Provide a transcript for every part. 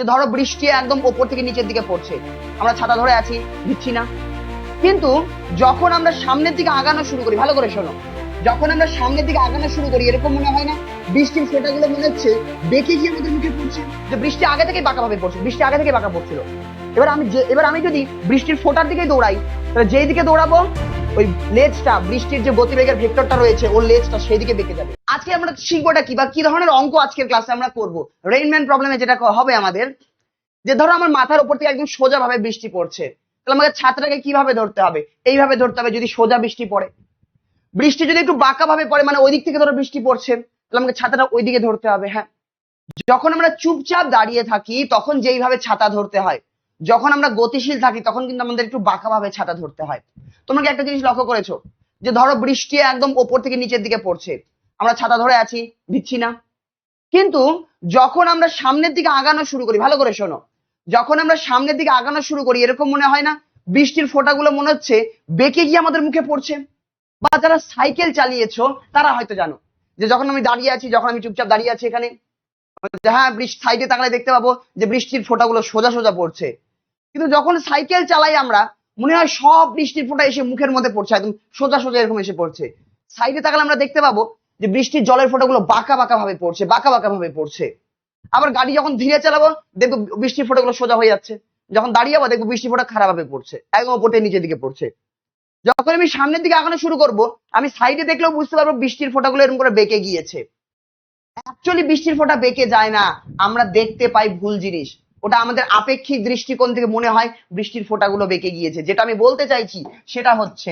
যে ধরো বৃষ্টি একদম ওপর থেকে নিচের দিকে পড়ছে, আমরা ছাতা ধরে আছি, দিচ্ছি না। কিন্তু যখন আমরা সামনের দিকে আগানো শুরু করি, ভালো করে শোনো, যখন আমরা সামনের দিকে আগানো শুরু করি এরকম মনে হয় না বৃষ্টির ফোঁটাগুলো মনে হচ্ছে বেঁকে গিয়ে আমাদের মুখে পড়ছে, যে বৃষ্টি আগে থেকে বাঁকা ভাবে পড়ছে, বৃষ্টি আগে থেকে বাঁকা পড়ছিল। এবার আমি যদি বৃষ্টির ফোঁটার দিকে দৌড়াই, তাহলে যেই দিকে দৌড়াবো ওই লেজটা, বৃষ্টির যে গতিবেগের ভেক্টরটা রয়েছে ওর লেজটা সেই দিকে বেঁকে যাবে। আজকে আমরা শিখবোটা কি বা কি ধরনের অঙ্ক আজকের ক্লাসে আমরা করব। রেইনম্যান প্রবলেমে যেটা হবে আমাদের, যে ধরো আমার মাথার উপর থেকে একদম সোজা ভাবে বৃষ্টি পড়ছে, তাহলে আমাকে ছাতাটাকে কিভাবে ধরতে হবে? এইভাবে ধরতে হবে যদি সোজা বৃষ্টি পড়ে। বৃষ্টি যদি একটু বাঁকা ভাবে পড়ে, মানে ওই দিক থেকে ধরো বৃষ্টি পড়ছে, তাহলে আমাকে ছাতাটা ওই দিকে ধরতে হবে। হ্যাঁ, যখন আমরা চুপচাপ দাঁড়িয়ে থাকি তখন যেইভাবে ছাতা ধরতে হয়, যখন আমরা গতিশীল থাকি তখন কিন্তু আমাদের একটু বাঁকা ভাবে ছাতা ধরতে হয়। তোমরা কি একটা জিনিস লক্ষ্য করেছো, যে ধরো বৃষ্টি একদম ওপর থেকে নিচের দিকে পড়ছে, আমরা ছাতা ধরে আছি, দিচ্ছি না। কিন্তু যখন আমরা সামনের দিকে আগানো শুরু করি, ভালো করে শোনো, যখন আমরা সামনের দিকে আগানো শুরু করি এরকম মনে হয় না বৃষ্টির ফোঁটাগুলো মনে হচ্ছে বেঁকে গিয়ে আমাদের মুখে পড়ছে? বা যারা সাইকেল চালিয়েছো তারা হয়তো জানো, যে যখন আমি দাঁড়িয়ে আছি, যখন আমি চুপচাপ দাঁড়িয়ে আছি এখানে, হ্যাঁ সাইডে তাকালে দেখতে পাবো যে বৃষ্টির ফোঁটাগুলো সোজা সোজা পড়ছে। কিন্তু যখন সাইকেল চালাই আমরা, মনে হয় সব বৃষ্টির ফোঁটা এসে মুখের মধ্যে পড়ছে, একদম সোজা সোজা এরকম এসে পড়ছে। সাইডে তাকালে আমরা দেখতে পাবো যে বৃষ্টির জলের ফোঁটাগুলো বাঁকা বাঁকা ভাবে পড়ছে, বাঁকা বাঁকা ভাবে পড়ছে। আবার গাড়ি যখন ধীরে চালাবো দেখবো বৃষ্টির ফোঁটাগুলো সোজা হয়ে যাচ্ছে, যখন দাঁড়িয়ে যাবো দেখবো বৃষ্টির ফোঁটা খারাপ ভাবে পড়ছে, একদম ওপর থেকে নিচের দিকে পড়ছে। যখন আমি সামনের দিকে আগানো শুরু করব, আমি সাইডে দেখলেও বুঝতে পারবো বৃষ্টির ফোঁটাগুলো এরকম করে বেঁকে গিয়েছে। অ্যাকচুয়ালি বৃষ্টির ফোঁটা বেঁকে যায় না, আমরা দেখতে পাই ভুল জিনিস। ওটা আমাদের আপেক্ষিক দৃষ্টিকোণ থেকে মনে হয় বৃষ্টির ফোঁটাগুলো বেঁকে গিয়েছে। যেটা আমি বলতে চাইছি সেটা হচ্ছে,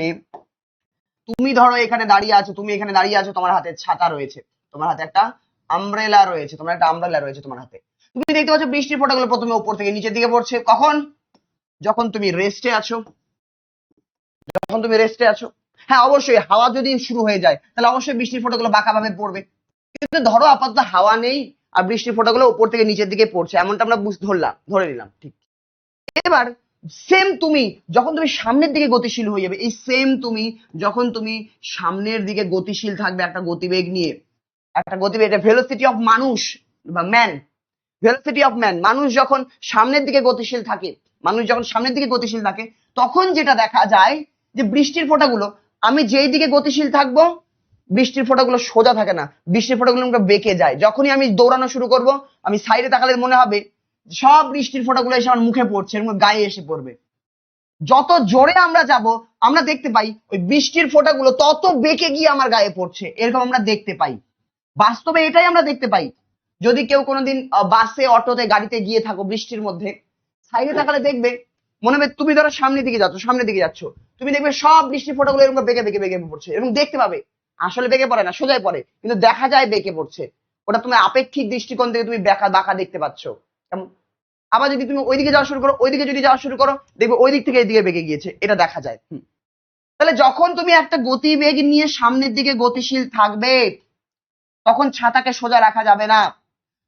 তুমি ধরো এখানে দাঁড়িয়ে আছো, তুমি এখানে দাঁড়িয়ে আছো, তোমার হাতে ছাতা রয়েছে, তোমার হাতে একটা আমব্রেলা রয়েছে, তোমার একটা আমব্রেলা রয়েছে তোমার হাতে। তুমি দেখতে পাচ্ছ বৃষ্টির ফোঁটাগুলো প্রথমে উপর থেকে নিচের দিকে পড়ছে। কখন? যখন তুমি রেস্টে আছো, যখন তুমি রেস্টে আছো। হ্যাঁ অবশ্যই হাওয়া যদি শুরু হয়ে যায় তাহলে অবশ্যই বৃষ্টির ফোঁটাগুলো বাঁকা ভাবে পড়বে। কিন্তু ধরো আপাতত হাওয়া নেই আর বৃষ্টির ফোঁটাগুলো উপর থেকে নিচের দিকে পড়ছে, এমনটা আমরা ধরে নিলাম, ঠিক। এবার সেম তুমি যখন তুমি সামনের দিকে গতিশীল হয়ে যাবে, এই সেম তুমি যখন তুমি সামনের দিকে গতিশীল থাকবে একটা গতিবেগ নিয়ে, একটা গতিবেগ, এটা ভেলোসিটি অফ মানুষ বা ম্যান, ভেলোসিটি অফ ম্যান, মানুষ যখন সামনের দিকে গতিশীল থাকে, মানুষ যখন সামনের দিকে গতিশীল থাকে তখন যেটা দেখা যায় যে বৃষ্টির ফোঁটাগুলো, আমি যেই দিকে গতিশীল থাকবো বৃষ্টির ফোঁটাগুলো সোজা থাকে না, বৃষ্টির ফোঁটাগুলো বেঁকে যায়। যখনই আমি দৌড়ানো শুরু করব, আমি সাইডে তাকালে মনে হবে সব বৃষ্টির ফোঁটাগুলো এসে আমার মুখে পড়ছে, এর গায়ে এসে পড়বে। যত জোরে আমরা যাব আমরা দেখতে পাই ওই বৃষ্টির ফোঁটাগুলো তত বেঁকে গিয়ে আমার গায়ে পড়ছে, এরকম আমরা দেখতে পাই। বাস্তবে এটাই আমরা দেখতে পাই। যদি কেউ কোনোদিন বাসে, অটোতে, গাড়িতে গিয়ে থাকো বৃষ্টির মধ্যে, সাইডে তাকালে দেখবে মনে হবে, তুমি ধরো সামনের দিকে যাচ্ছ, সামনের দিকে যাচ্ছ, তুমি দেখবে সব বৃষ্টির ফোঁটাগুলো এরকম বেঁকে বেঁকে বেঁকে পড়ছে, এবং দেখতে পাবে আসলে বেঁকে পড়ে না, সোজাই পড়ে, কিন্তু দেখা যায় বেঁকে পড়ছে। ওটা তুমি আপেক্ষিক দৃষ্টিকোণ থেকে তুমি বাঁকা বাঁকা দেখতে পাচ্ছ। কেমন? আবার যদি তুমি ওইদিকে যাওয়া শুরু করো, ওইদিকে যদি যাওয়া শুরু করো দেখবে ওই দিক থেকে এইদিকে বেঁকে গিয়েছে, এটা দেখা যায়। তাহলে যখন তুমি একটা গতিবেগ নিয়ে সামনের দিকে গতিশীল থাকবে তখন ছাতাকে সোজা রাখা যাবে না,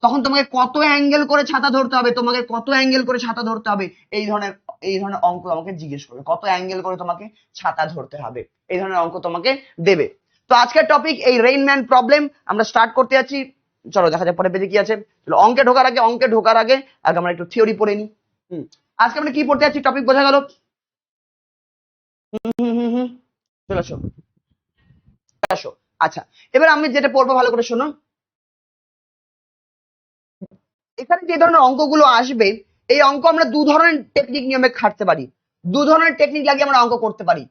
তখন তোমাকে কত অ্যাঙ্গেল করে ছাতা ধরতে হবে, তোমাকে কত অ্যাঙ্গেল করে ছাতা ধরতে হবে, এই ধরনের অঙ্ক আমাকে জিজ্ঞেস করবে, কত অ্যাঙ্গেল করে তোমাকে ছাতা ধরতে হবে, এই ধরনের অঙ্ক তোমাকে দেবে। তো আজকের টপিক এই রেইনম্যান প্রবলেম, আমরা স্টার্ট করতে যাচ্ছি। চলো দেখা যাক পরে পেজে কি আছে। চলো অঙ্কে ঢোকার আগে আমরা একটু থিওরি পড়ে নিই। আজকে আমরা কি পড়তে যাচ্ছি, টপিক বোঝা গেল? চলো আসো আসো। আচ্ছা, এবার আমি যেটা পড়বো ভালো করে শোনো। এখানে যে ধরনের অঙ্কগুলো আসবে, এই অঙ্ক আমরা দু ধরনের টেকনিক নিয়মে খাটতে পারি, দু ধরনের টেকনিক লাগিয়ে আমরা অঙ্ক করতে পারি।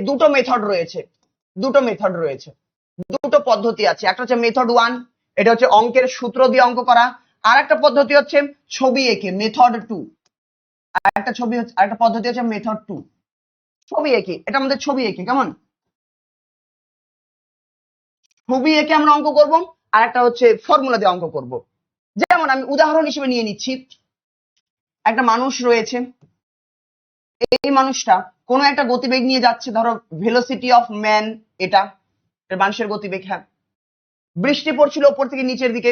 দুটো মেথড রয়েছে, দুটো পদ্ধতি আছে। একটা হচ্ছে মেথড 1, এটা হচ্ছে অঙ্কের সূত্র দিয়ে অঙ্ক করা। আর একটা পদ্ধতি হচ্ছে ছবি এঁকে, মেথড 2। আর একটা পদ্ধতি হচ্ছে মেথড 2, ছবি এঁকে। এটা আমাদের ছবি এঁকে, কেমন? ছবি এঁকে আমরা অঙ্ক করব। আর একটা হচ্ছে ফর্মুলা দিয়ে অঙ্ক করব। যেমন আমি উদাহরণ হিসেবে নিয়ে নিচ্ছি, একটা মানুষ রয়েছে, এই মানুষটা কোন একটা গতিবেগ নিয়ে যাচ্ছে, ধরো ভেলোসিটি অফ ম্যান, এটা মানুষের গতিবেগ। হ্যাঁ, বৃষ্টি পড়ছিল ওপর থেকে নিচের দিকে,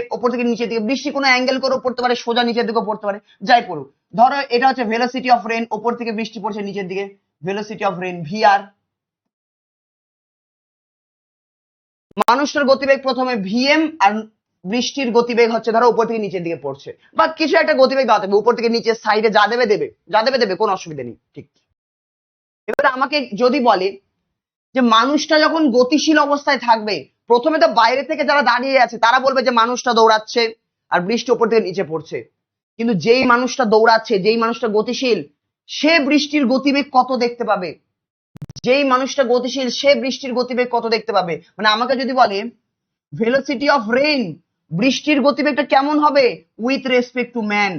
বৃষ্টি কোনো অ্যাঙ্গেল করে পড়তে পারে, সোজা নিচের দিকে পড়তে পারে, যাই পড়ুক। ধরো এটা হচ্ছে ভেলোসিটি অফ রেন, ওপর থেকে বৃষ্টি পড়ছে নিচের দিকে, ভেলোসিটি অফ রেন ভিআর। মানুষটার গতিবেগ প্রথমে ভিএম আর বৃষ্টির গতিবেগ হচ্ছে ধরো উপর থেকে নিচের দিকে পড়ছে, বা কিছু একটা গতিবেগ দেওয়া থাকবে, উপর থেকে নিচের সাইডে যা দেবে দেবে, যা দেবে দেবে, কোনো অসুবিধা নেই। ঠিক, এবার আমাকে যদি বলে যে মানুষটা যখন গতিশীল অবস্থায় থাকবে, প্রথমে তো বাইরে থেকে যারা দাঁড়িয়ে আছে তারা বলবে যে মানুষটা দৌড়াচ্ছে আর বৃষ্টি উপর থেকে নিচে পড়ছে, কিন্তু যেই মানুষটা দৌড়াচ্ছে, যেই মানুষটা গতিশীল, সে বৃষ্টির গতিবেগ কত দেখতে পাবে? যেই মানুষটা গতিশীল সে বৃষ্টির গতিবেগ কত দেখতে পাবে? মানে আমাকে যদি বলে ভেলোসিটি অফ রেইন, বৃষ্টির গতিবেগটা কেমন হবে উইথ রেসপেক্ট টু ম্যান,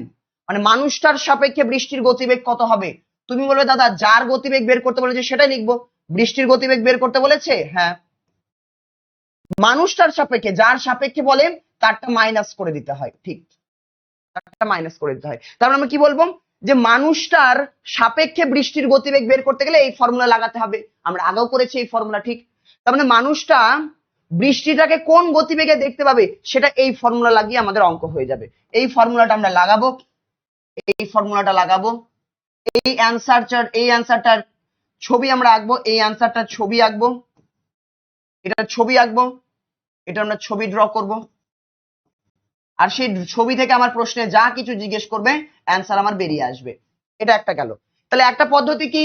মানে মানুষটার সাপেক্ষে বৃষ্টির গতিবেগ কত হবে? তুমি বলবে দাদা যার গতিবেগ বের করতে বলেছে সেটাই লিখবো, বৃষ্টির গতিবেগ বের করতে বলেছে, হ্যাঁ, মানুষটার সাপেক্ষে, যার সাপেক্ষে বলে তারটা মাইনাস করে দিতে হয়। ঠিক, তারটা মাইনাস করে দিতে হয়। তারপর আমরা কি বলবো যে মানুষটার সাপেক্ষে বৃষ্টির গতিবেগ বের করতে গেলে এই ফর্মুলা লাগাতে হবে, আমরা আগেও করেছি এই ফর্মুলা। ঠিক, তার মানে মানুষটা বৃষ্টিটাকে কোন গতিবেগে দেখতে পাবে সেটা এই ফর্মুলা লাগিয়ে আমাদের অঙ্ক হয়ে যাবে। এই ফর্মুলাটা আমরা লাগাবো, এই ফর্মুলাটা লাগাবো, এই অ্যান্সারটার ছবি আমরা আঁকবো, এই অ্যান্সারটার ছবি আঁকবো, এটার ছবি আঁকবো, এটা আমরা ছবি ড্র করব, আর সেই ছবি থেকে আমার প্রশ্নে যা কিছু জিজ্ঞেস করবে অ্যান্সার আমার বেরিয়ে আসবে। এটা একটা গেল। তাহলে একটা পদ্ধতি কি,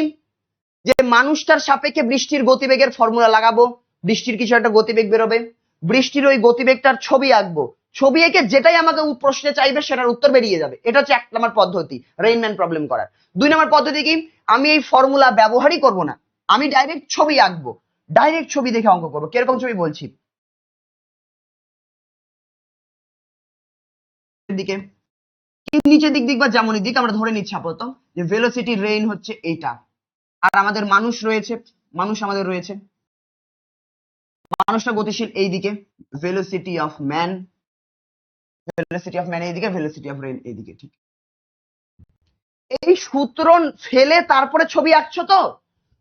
যে মানুষটার সাপেক্ষে বৃষ্টির গতিবেগের ফর্মুলা লাগাবো, বৃষ্টির কিছু একটা গতিবেগ বেরোবে, বৃষ্টির ওই গতিবেগটার ছবি আঁকবো, ছবি এঁকে যেটাই আমাকে প্রশ্নে চাইবে সেটার উত্তর বেরিয়ে যাবে। এটা হচ্ছে 1 নম্বর পদ্ধতি রেইনম্যান প্রবলেম করার। 2 নম্বর পদ্ধতি কি, আমি এই ফর্মুলা ব্যবহারই করব না, আমি ডাইরেক্ট ছবি আঁকবো, ডাইরেক্ট ছবি দেখে অঙ্ক করবো। কিরকম ছবি বলছি, দিকে কি নিচের দিক বা যেমনই দিক আমরা ধরে নিচ্ছি আপাতত যে ভেলোসিটি রেইন হচ্ছে এইটা, আর আমাদের মানুষ রয়েছে, মানুষ আমাদের রয়েছে, মানুষটা গতিশীল এইদিকে, velocity of man, velocity of man এইদিকে, ভেলোসিটি অফ রেইন এইদিকে। ঠিক, এই সূত্র ফেলে তারপরে ছবি আঁকছো তো,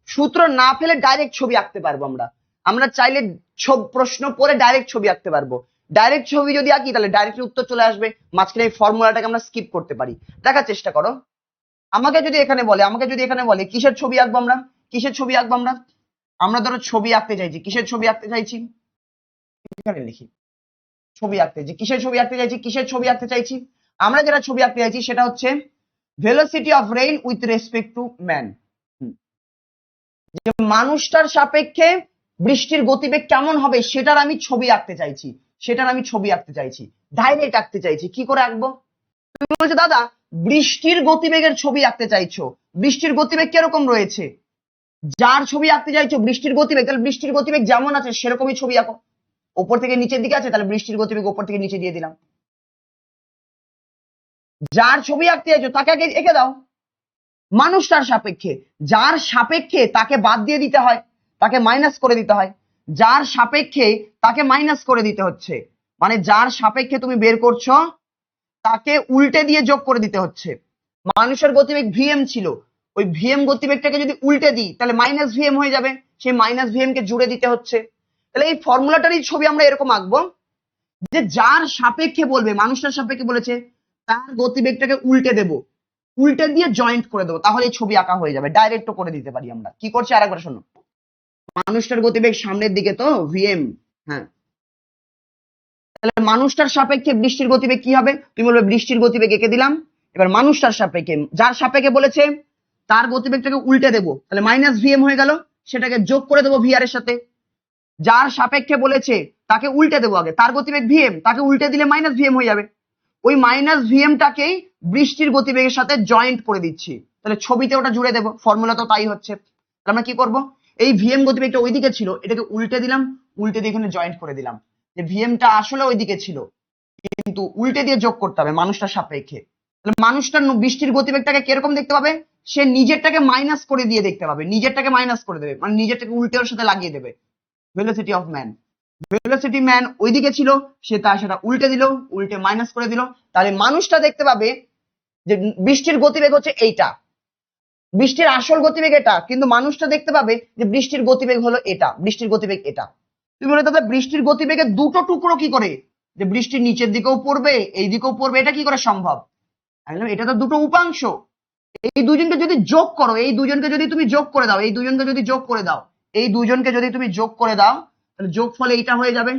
সূত্র না ফেলে ডাইরেক্ট ছবি আঁকতে পারবো আমরা, আমরা চাইলে প্রশ্ন পড়ে ডাইরেক্ট ছবি আঁকতে পারবো। ডাইরেক্ট ছবি যদি আঁকি তাহলে ডাইরেক্ট উত্তর চলে আসবে, মাঝখানে এই ফর্মুলাটাকে আমরা স্কিপ করতে পারি। দেখার চেষ্টা করো, আমাকে যদি এখানে বলে কিসের ছবি আঁকবো আমরা, কিসের ছবি আঁকবো আমরা, আমরা ধরো ছবি আঁকতে চাইছি, কিসের ছবি আঁকতে চাইছি, এখানে লিখি ছবি আঁকতে চাইছি, কিসের ছবি আঁকতে চাইছি, কিসের ছবি আঁকতে চাইছি, আমরা যেটা ছবি আঁকতে চাইছি সেটা হচ্ছে velocity of rain with respect to man, যে মানুষটার সাপেক্ষে বৃষ্টির গতিবেগ কেমন হবে সেটার আমি ছবি আঁকতে চাইছি, সেটার আমি ছবি আঁকতে চাইছি, ডাইরেক্ট আঁকতে চাইছি। কি করে আঁকবো, তুমি বলছো দাদা বৃষ্টির গতিবেগের ছবি আঁকতে চাইছো, বৃষ্টির গতিবেগ কিরকম রয়েছে, যার ছবি আঁকতে চাইছো বৃষ্টির গতিবেগ, তাহলে বৃষ্টির গতিবেগ যেমন আছে সেরকমই ছবি আঁকো। উপর থেকে নিচের দিকে আছে তাহলে বৃষ্টির গতিবেগ উপর থেকে নিচে দিয়ে দিলাম। যার ছবি আঁকতে চাইছো তাকে আগে এঁকে দাও মানুষটার সাপেক্ষে, যার সাপেক্ষে তাকে বাদ দিয়ে দিতে হয়, তাকে মাইনাস করে দিতে হয়, যার সাপেক্ষে তাকে মাইনাস করে দিতে হচ্ছে, মানে যার সাপেক্ষে তুমি বের করছো তাকে উল্টে দিয়ে যোগ করে দিতে হচ্ছে। মানুষের গতিবেগ ভিএম ছিল, ওই ভিএম গতিবেগটাকে যদি উল্টে দিই তাহলে মাইনাস ভিএম হয়ে যাবে, সেই মাইনাস ভিএম কে জুড়ে দিতে হচ্ছে। তাহলে এই ফর্মুলাটারই ছবি আমরা এরকম আঁকবো যে যার সাপেক্ষে বলবে, মানুষটার সাপেক্ষে বলেছে তার গতিবেগটাকে উল্টে দেব, উল্টে দিয়ে জয়েন্ট করে দেবো, তাহলে এই ছবি আঁকা হয়ে যাবে। ডাইরেক্ট করে দিতে পারি আমরা। কি করছি আরেকবার শোনো, মানুষটার গতিবেগ সামনের দিকে তো ভিএম, হ্যাঁ, তাহলে মানুষটার সাপেক্ষে বৃষ্টির গতিবেগ কি হবে, তুমি বলবে বৃষ্টির গতিবেগ এঁকে দিলাম। এবার মানুষটার সাপেক্ষে, যার সাপেক্ষে বলেছে তার গতিবেগটাকে উল্টে দেবো, তাহলে মাইনাস ভিএম হয়ে গেল, সেটাকে যোগ করে দেবো ভিআর এর সাথে। যার সাপেক্ষে বলেছে তাকে উল্টে দেবো, আগে তার গতিবেগ ভিএম, তাকে উল্টে দিলে মাইনাস ভিএম হয়ে যাবে, ওই মাইনাস ভিএমটাকেই বৃষ্টির গতিবেগের সাথে জয়েন্ট করে দিচ্ছি, তাহলে ছবিতে ওটা জুড়ে দেবো। ফর্মুলা তো তাই হচ্ছে। আমরা কি করব, এই ভিএম গতিবেগটা ওইদিকে ছিল, এটাকে উল্টে দিলাম, উল্টে দিয়ে এখানে জয়েন্ট করে দিলাম, যে ভিএমটা আসলে ওইদিকে ছিল কিন্তু উল্টে দিয়ে যোগ করতে হবে মানুষটার সাপেক্ষে। তাহলে মানুষটার বৃষ্টির গতিবেগটাকে কিরকম দেখতে পাবে, সে নিজেরটাকে মাইনাস করে দিয়ে দেখতে পাবে, নিজেরটাকে মাইনাস করে দেবে, মানে নিজেরটাকে উল্টে ওর সাথে লাগিয়ে দেবে। Velocity of man, velocity man ওইদিকে ছিল, সে সেটা উল্টে দিল, উল্টে মাইনাস করে দিল, তাহলে মানুষটা দেখতে পাবে যে বৃষ্টির গতিবেগ হচ্ছে এইটা, বৃষ্টির আসল গতিবেগ এটা, কিন্তু মানুষটা দেখতে পাবে যে বৃষ্টির গতিবেগ হলো এটা, বৃষ্টির গতিবেগ এটা। তুমি বলে দাদা বৃষ্টির গতিবেগে দুটো টুকরো কি করে, যে বৃষ্টির নিচের দিকেও পড়বে এই দিকেও পড়বে, এটা কি করে সম্ভব, এটা তো দুটো উপাংশ, এই দুজনকে যদি যোগ করো, এই দুজনকে যদি তুমি যোগ করে দাও, এই দুজনকে যদি যোগ করে দাও, এই দুজনকে যদি তুমি যোগ করে দাও তাহলে যোগ ফলে এইটা হয়ে যাবে,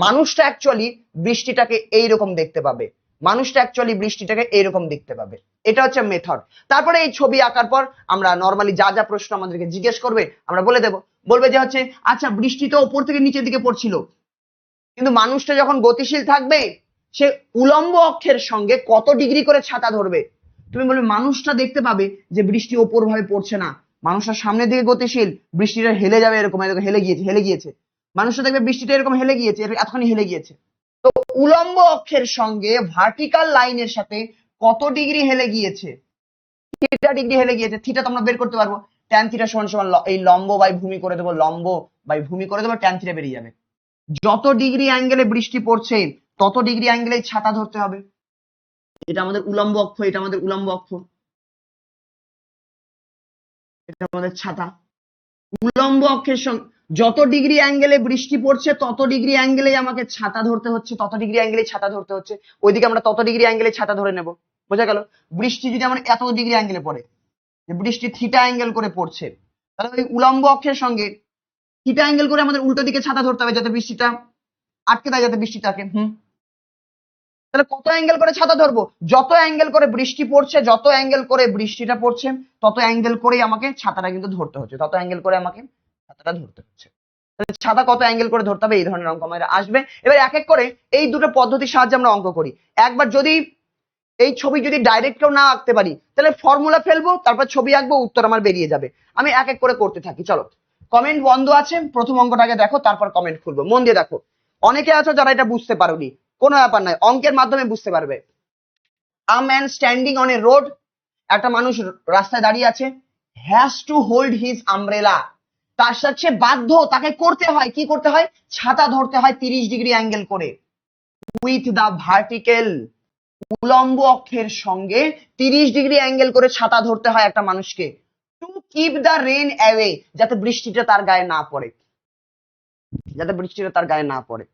মানুষটা অ্যাকচুয়ালি বৃষ্টিটাকে এইরকম দেখতে পাবে, মানুষটা অ্যাকচুয়ালি বৃষ্টিটাকে এইরকম দেখতে পাবে। এটা হচ্ছে মেথড। তারপরে এই ছবি আঁকার পর আমরা নর্মালি যা যা প্রশ্ন আমাদেরকে জিজ্ঞেস করবে আমরা বলে দেবো। বলবে যে হচ্ছে আচ্ছা বৃষ্টি তো ওপর থেকে নিচের দিকে পড়ছিল, কিন্তু মানুষটা যখন গতিশীল থাকবে সে উলম্ব অক্ষের সঙ্গে কত ডিগ্রি করে ছাতা ধরবে। তুমি বলবে মানুষটা দেখতে পাবে যে বৃষ্টি ওপর ভাবে পড়ছে না, মানুষটা সামনের দিকে গতিশীল, বৃষ্টিটা হেলে যাবে এরকম, এরকম হেলে গিয়েছে। মানুষটা দেখবে বৃষ্টিটা এরকম হেলে গিয়েছে, এতখানি হেলে গিয়েছে। তো উলম্ব অক্ষের সঙ্গে ভার্টিক্যাল লাইনের সাথে কত ডিগ্রি হেলে গিয়েছে, থিটা ডিগ্রি হেলে গিয়েছে। থিটা তো আমরা বের করতে পারবো, ট্যান থিটা সমান সমান এই লম্ব বাই ভূমি করে দেবো, লম্ব বাই ভূমি করে দেবো, ট্যান থিটা বেরিয়ে যাবে। যত ডিগ্রি অ্যাঙ্গেলে বৃষ্টি পড়ছে তত ডিগ্রি অ্যাঙ্গেলে ছাতা ধরতে হবে। এটা আমাদের উলম্ব অক্ষ, এটা আমাদের উলম্ব অক্ষ, এটা আমাদের ছাতা। উলম্ব অক্ষের সঙ্গে যত ডিগ্রি অ্যাঙ্গেলে বৃষ্টি পড়ছে তত ডিগ্রি অ্যাঙ্গেলে আমাকে ছাতা ধরতে হচ্ছে, তত ডিগ্রি অ্যাঙ্গেলে ছাতা ধরতে হচ্ছে। ওইদিকে আমরা তত ডিগ্রি অ্যাঙ্গেলে ছাতা ধরে নেব। বোঝা গেল? বৃষ্টি যদি আমার এত ডিগ্রি অ্যাঙ্গেলে পড়ে, যে বৃষ্টি থিটা অ্যাঙ্গেল করে পড়ছে, তাহলে ওই উলম্ব অক্ষের সঙ্গে থিটা অ্যাঙ্গেল করে আমাদের উল্টো দিকে ছাতা ধরতে হবে যাতে বৃষ্টিটা আটকে দেয়, যাতে বৃষ্টি থাকে। তাহলে কত অ্যাঙ্গেল করে ছাতা ধরবো? যত অ্যাঙ্গেল করে বৃষ্টি পড়ছে, যত অ্যাঙ্গেল করে বৃষ্টিটা পড়ছে তত অ্যাঙ্গেল করেই আমাকে ছাতাটা কিন্তু ধরতে হচ্ছে, তত অ্যাঙ্গেল করে আমাকে ছাতাটা ধরতে হচ্ছে। তাহলে ছাতা কত অ্যাঙ্গেল করে ধরতে হবে, এই ধরনের অঙ্ক আমাদের আসবে। এবার এক এক করে এই দুটো পদ্ধতির সাহায্যে আমরা অঙ্ক করি। একবার যদি এই ছবি যদি ডাইরেক্ট কেউ না আঁকতে পারি তাহলে ফর্মুলা ফেলবো, তারপর ছবি আঁকবো, উত্তর আমার বেরিয়ে যাবে। আমি এক এক করে করতে থাকি। চলো, কমেন্ট বন্ধ আছে, প্রথম অঙ্কটাকে দেখো, তারপর কমেন্ট খুলবো। মন দিয়ে দেখো। অনেকে আছো যারা এটা বুঝতে পারোনি, কোনো ব্যাপার নয়, অঙ্কের মাধ্যমে বুঝতে পারবে। A man standing on a road, একটা মানুষ রাস্তায় দাঁড়িয়ে আছে, has to hold his umbrella, তার সাথে বাধ্য, তাকে করতে হয়, কি করতে হয়, ছাতা ধরতে হয় 30 ডিগ্রি অ্যাঙ্গেল করে, উইথ দা ভার্টিক্যাল, উলম্ব অক্ষের সঙ্গে 30 ডিগ্রি অ্যাঙ্গেল করে ছাতা ধরতে হয় একটা মানুষকে, to keep the rain away, যাতে বৃষ্টিটা তার গায়ে না পড়ে, যাতে বৃষ্টিটা তার গায়ে না পড়ে।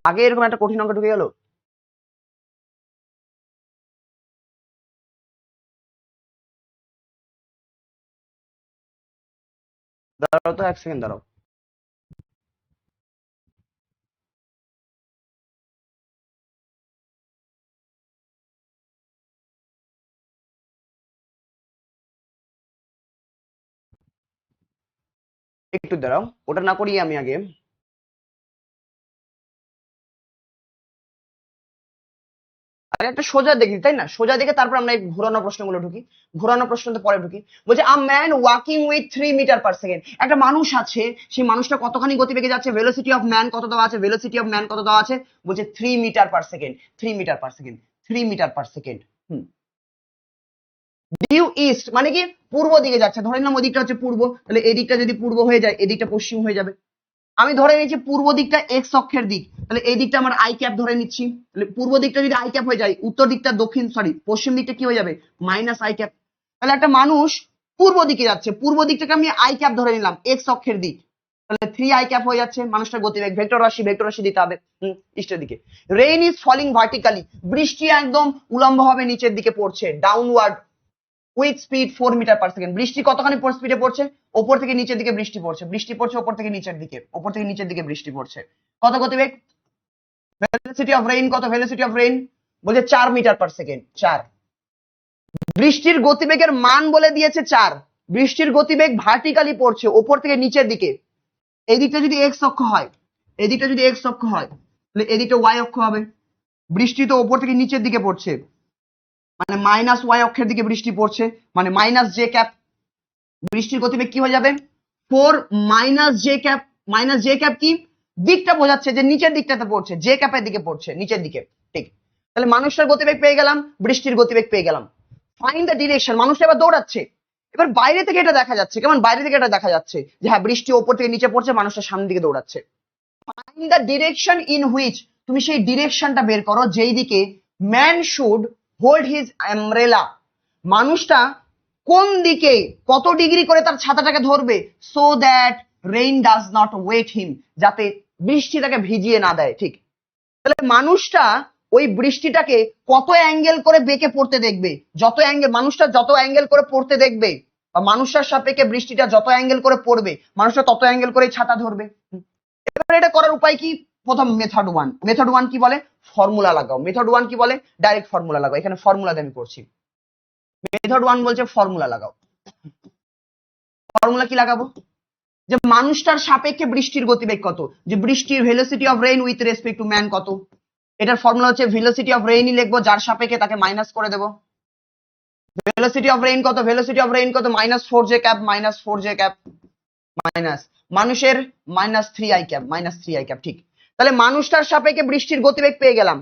আগে এরকম একটা কঠিন অঙ্ক ঢুকে গেল। দাঁড়াও তো, এক সেকেন্ড দাঁড়াও। একটু দাঁড়াও, ওটা না করিয়ে আমি আগে আগে একটা সোজা দেখি, তাই না? সোজা দেখে তারপর আমরা এই ঘোরানো প্রশ্নগুলো ঢুকি। ঘোরানো প্রশ্নতে পরে ঢুকি। বলছে a man walking with 3 metre per second, একটা মানুষ আছে, সেই মানুষটা কতখানি গতিবেগে যাচ্ছে, ভেলোসিটি অফ ম্যান কত দেওয়া আছে, ভেলোসিটি অফ ম্যান কত দেওয়া আছে, বলছে 3 metre per second, 3 metre per second, 3 metre per second. Due east মানে কি, পূর্ব দিকে যাচ্ছে। ধরে নিলাম ওদিকটা হচ্ছে পূর্ব, তাহলে এদিকটা যদি পূর্ব হয়ে যায় এদিকটা পশ্চিম হয়ে যাবে। আমি ধরে নিচ্ছি পূর্ব দিকটা এক্স অক্ষের দিক, তাহলে এই দিকটা আমার আই ক্যাপ ধরে নিচ্ছি। তাহলে পূর্ব দিকটা যদি আই ক্যাপ হয়ে যায়, উত্তর দিকটা দক্ষিণ পশ্চিম দিকটা কি হয়ে যাবে, মাইনাস আই ক্যাপ। তাহলে একটা মানুষ পূর্ব দিকে যাচ্ছে, পূর্ব দিকটাকে আমি আই ক্যাপ ধরে নিলাম, এক্স অক্ষের দিক, তাহলে 3 আই ক্যাপ হয়ে যাচ্ছে। মানুষটার গতিবেগ, ভেক্টর রাশি দিতে হবে ইস্টের দিকে। রেইন ইজ ফলিং ভার্টিক্যালি, বৃষ্টি একদম উলম্ব ভাবে নিচের দিকে পড়ছে, downward with speed 4 metre per second. বৃষ্টি কতখানি স্পিডে পড়ছে, ওপর থেকে নিচের দিকে বৃষ্টি পড়ছে, বৃষ্টি পড়ছে ওপর থেকে নিচের দিকে, ওপর থেকে নিচের দিকে বৃষ্টি পড়ছে। কত গতিবেগ, ভেলোসিটি অফ রেইন কত, ভেলোসিটি অফ রেইন বলছে 4 মিটার পার সেকেন্ড, 4। বৃষ্টির গতিবেগের মান বলে দিয়েছে 4। বৃষ্টির গতিবেগ ভার্টিক্যালি পড়ছে ওপর থেকে নিচের দিকে। এই দিকটা যদি এক্স অক্ষ হয়, এই দিকটা যদি এক্স অক্ষ হয়, তাহলে এদিকটা ওয়াই অক্ষ হবে। বৃষ্টি তো ওপর থেকে নিচের দিকে পড়ছে, মানে মাইনাস ওয়াই অক্ষের দিকে বৃষ্টি পড়ছে, মানে মাইনাস জে ক্যাপ। বৃষ্টির গতিবেগ কি হয়ে যাবে, 4 minus J cap. Minus J cap কি, দিকটা বোঝাচ্ছে যে নিচের দিকটাতে পড়ছে, জে ক্যাপের দিকে পড়ছে, নিচের দিকে। ঠিক, তাহলে মানুষটার গতিবেগ পেয়ে গেলাম, বৃষ্টির গতিবেগ পেয়ে গেলাম। ফাইন্ড দ্য ডিরেকশন, মানুষটা এবার দৌড়াচ্ছে। এবার বাইরে থেকে এটা দেখা যাচ্ছে, কেমন, বাইরে থেকে এটা দেখা যাচ্ছে যে হ্যাঁ বৃষ্টি ওপর থেকে নিচে পড়ছে, মানুষটা সামনের দিকে দৌড়াচ্ছে। Find the direction in which, তুমি সেই ডিরেকশনটা বের করো যেই দিকে man should hold his umbrella, মানুষটা কোন দিকে কত ডিগ্রি করে তার ছাতাটাকে ধরবে, so that rain does not wet him, যাতে বৃষ্টি তাকে ভিজিয়ে না দেয়। ঠিক, তাহলে মানুষটা ওই বৃষ্টিটাকে কত অ্যাঙ্গেল করে বেঁকে পড়তে দেখবে, যত অ্যাঙ্গেল মানুষটা যত অ্যাঙ্গেল করে পড়তে দেখবে বা মানুষটার সাপেক্ষে বৃষ্টিটা যত অ্যাঙ্গেল করে পড়বে মানুষটা তত অ্যাঙ্গেল করে ছাতা ধরবে। এবার এটা করার উপায় কি? প্রথম মেথড ওয়ান কি বলে? ফর্মুলা লাগাও। মেথড ওয়ান কি বলে? ডাইরেক্ট ফর্মুলা লাগাও। এখানে ফর্মুলা দিয়ে আমি করছি। মেথড ওয়ান বলছে ফর্মুলা লাগাও। ফর্মুলা কি লাগাবো? যে মানুষটার সাপেক্ষে বৃষ্টির গতিবেগ কত, যে বৃষ্টির velocity of rain with respect to man কত। এটার ফর্মুলা হচ্ছে ভেলোসিটি অফ রেইনই লিখবো, যার সাপেক্ষে তাকে মাইনাস করে দেবো। ভেলোসিটি অফ রেইন কত? ভেলোসিটি অফ রেইন কত? -4j cap, -4j cap minus মানুষের -3i ক্যাপ। ঠিক, তাহলে মানুষটার সাপেক্ষে বৃষ্টির গতিবেগ পেয়ে গেলাম।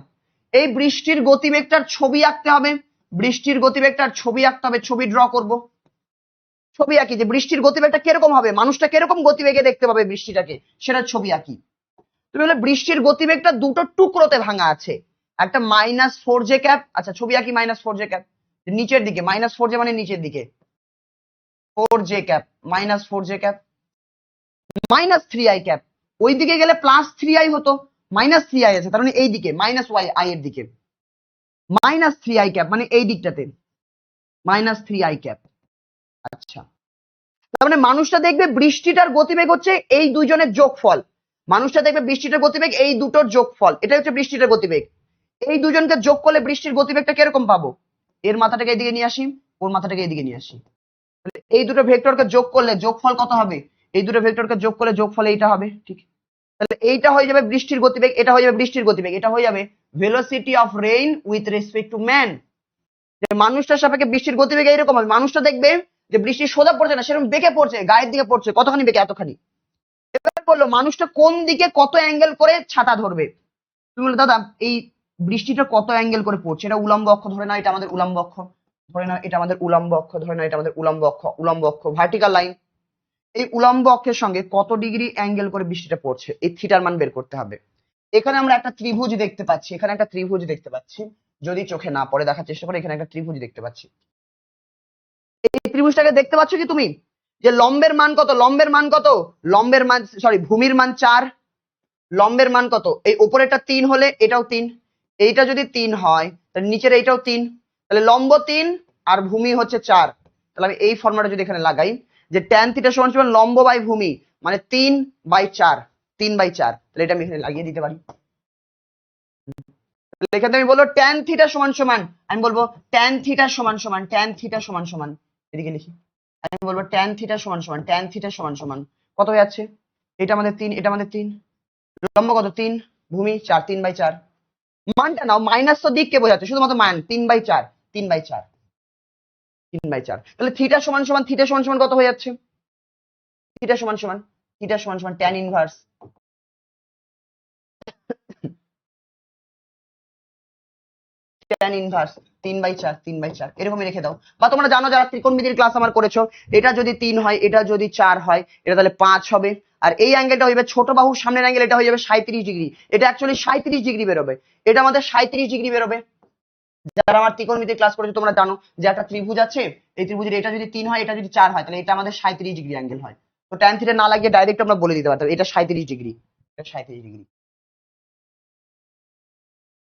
এই বৃষ্টির গতিবেগটার ছবি আঁকতে হবে। বৃষ্টির গতিবেগটার ছবি আঁকতে হবে। ছবি ড্র করব। ছবি আঁকি যে বৃষ্টির গতিবেগটা কিরকম হবে, মানুষটা কিরকম গতিবেগে দেখতে পাবে বৃষ্টিটাকে, সেটা ছবি আঁকি। তুমি বলে বৃষ্টির গতিবেগটা দুটো টুকরোতে ভাঙা আছে, একটা -4j ক্যাপ। আচ্ছা ছবি আঁকি -4j ক্যাপ নিচের দিকে, -4j মানে নিচের দিকে, 4j cap, -4j cap, -3i cap. ওই দিকে গেলে +3i হতো, -3i আছে তার মানে এই দিকে -y এর দিকে, -3i ক্যাপ মানে এই দিকটাতে -3i ক্যাপ। আচ্ছা তার মানে মানুষটা দেখবে বৃষ্টিটার গতিবেগ হচ্ছে এই দুইজনের যোগফল। মানুষটা দেখবে বৃষ্টিটার গতিবেগ এই দুটোর যোগফল, এটা হচ্ছে বৃষ্টিটার গতিবেগ। এই দুজনকে যোগ করলে বৃষ্টির গতিবেগটা কিরকম পাবো? এর মাথাটাকে এইদিকে নিয়ে আসি, ওর মাথাটাকে এইদিকে নিয়ে আসি। এই দুটো ভেক্টরকে যোগ করলে যোগফল কত হবে? এই দুটো ভেক্টরকে যোগ করলে যোগফল এইটা হবে। ঠিক, তাহলে এইটা হয়ে যাবে বৃষ্টির গতিবেগ, এটা হয়ে যাবে বৃষ্টির গতিবেগ, এটা হয়ে যাবে velocity of rain with respect to man. যে মানুষটার সাপেক্ষে বৃষ্টির গতিবেগ এইরকম হবে। মানুষটা দেখবে যে বৃষ্টি সোজা পড়ছে না, সেরকম বেঁকে পড়ছে, গায়ের দিকে পড়ছে। কতখানি বেঁকে? এতখানি। এবার বললো মানুষটা কোন দিকে কত অ্যাঙ্গেল করে ছাতা ধরবে। তুমি বলে দাদা এই বৃষ্টিটা কত অ্যাঙ্গেল করে পড়ছে, এটা উলম্ব অক্ষ ধরে নাও, এটা আমাদের উলম্ব অক্ষ ধরে নাও, এটা আমাদের উলম্ব অক্ষ ধরে নাও, এটা আমাদের উলম্ব অক্ষ ভার্টিক্যাল লাইন। এই উলম্ব অক্ষের সঙ্গে কত ডিগ্রি অ্যাঙ্গেল করে বৃষ্টিটা পড়ছে, এই থিটার মান বের করতে হবে। এখানে আমরা একটা ত্রিভুজ দেখতে পাচ্ছি, এখানে একটা ত্রিভুজ দেখতে পাচ্ছি, যদি চোখে না পড়ে দেখার চেষ্টা করে। এখানে একটা ত্রিভুজ দেখতে পাচ্ছি, এই ত্রিভুজটাকে দেখতে পাচ্ছ কি তুমি? যে লম্বের মান কত, লম্বের মান কত, লম্বের মান সরি ভূমির মান 4, লম্বের মান কত? এই উপরেরটা 3 হলে এটাও 3, এইটা যদি 3 হয় তাহলে নিচের এইটাও 3, তাহলে লম্ব 3 আর ভূমি হচ্ছে 4। তাহলে আমি এই ফর্মুলাটা যদি এখানে লাগাই যে tan থিটা সমান লম্ব বাই ভূমি মানে 3/4, 3/4, তাহলে এটা আমি এখানে লাগিয়ে দিতে পারি। এখানে আমি বলবো tan থিটা সমান, আমি বলবো tan থিটা সমান, tan থিটা সমান, এদিকে লিখি, আমি বলবো tan থিটা সমান, tan থিটা সমান কত হয়ে যাচ্ছে? এটা আমাদের 3, এটা আমাদের 3, লম্ব কত? 3, ভূমি 4, 3/4। মানটা নাও, মাইনাস তো দিককে বোঝাচ্ছে, শুধুমাত্র মান 3/4, 3/4, 3/4। তাহলে থিটা সমান কত হয়ে যাচ্ছে? থিটা সমান tan ইনভার্স, tan ইনভার্স 3/4 এরকমই রেখে দাও। বা তোমরা জানো যারা ত্রিকোণমিতির ক্লাস আমার করেছো, এটা যদি 3 হয়, এটা যদি 4 হয়, এটা তাহলে 5 হবে। আর এই অ্যাঙ্গেলটা হয়ে যাবে ছোট বাহুর সামনের অ্যাঙ্গেল, এটা হয়ে যাবে 37 ডিগ্রি। এটা অ্যাকচুয়ালি 37 ডিগ্রি বেরোবে, এটা আমাদের 37 ডিগ্রি বেরোবে। যারা আমার ত্রিকোণমিতির ক্লাস করেছো তোমরা জানো যে একটা ত্রিভুজ আছে, এই ত্রিভুজের এটা যদি 3 হয়, এটা যদি 4 হয়, তাহলে এটা আমাদের 37 ডিগ্রি অ্যাঙ্গেল হয়। তো tan থিটা না লাগিয়ে ডাইরেক্ট আমরা বলে দিতে পারতাম এটা 37 ডিগ্রি, এটা 37 ডিগ্রি।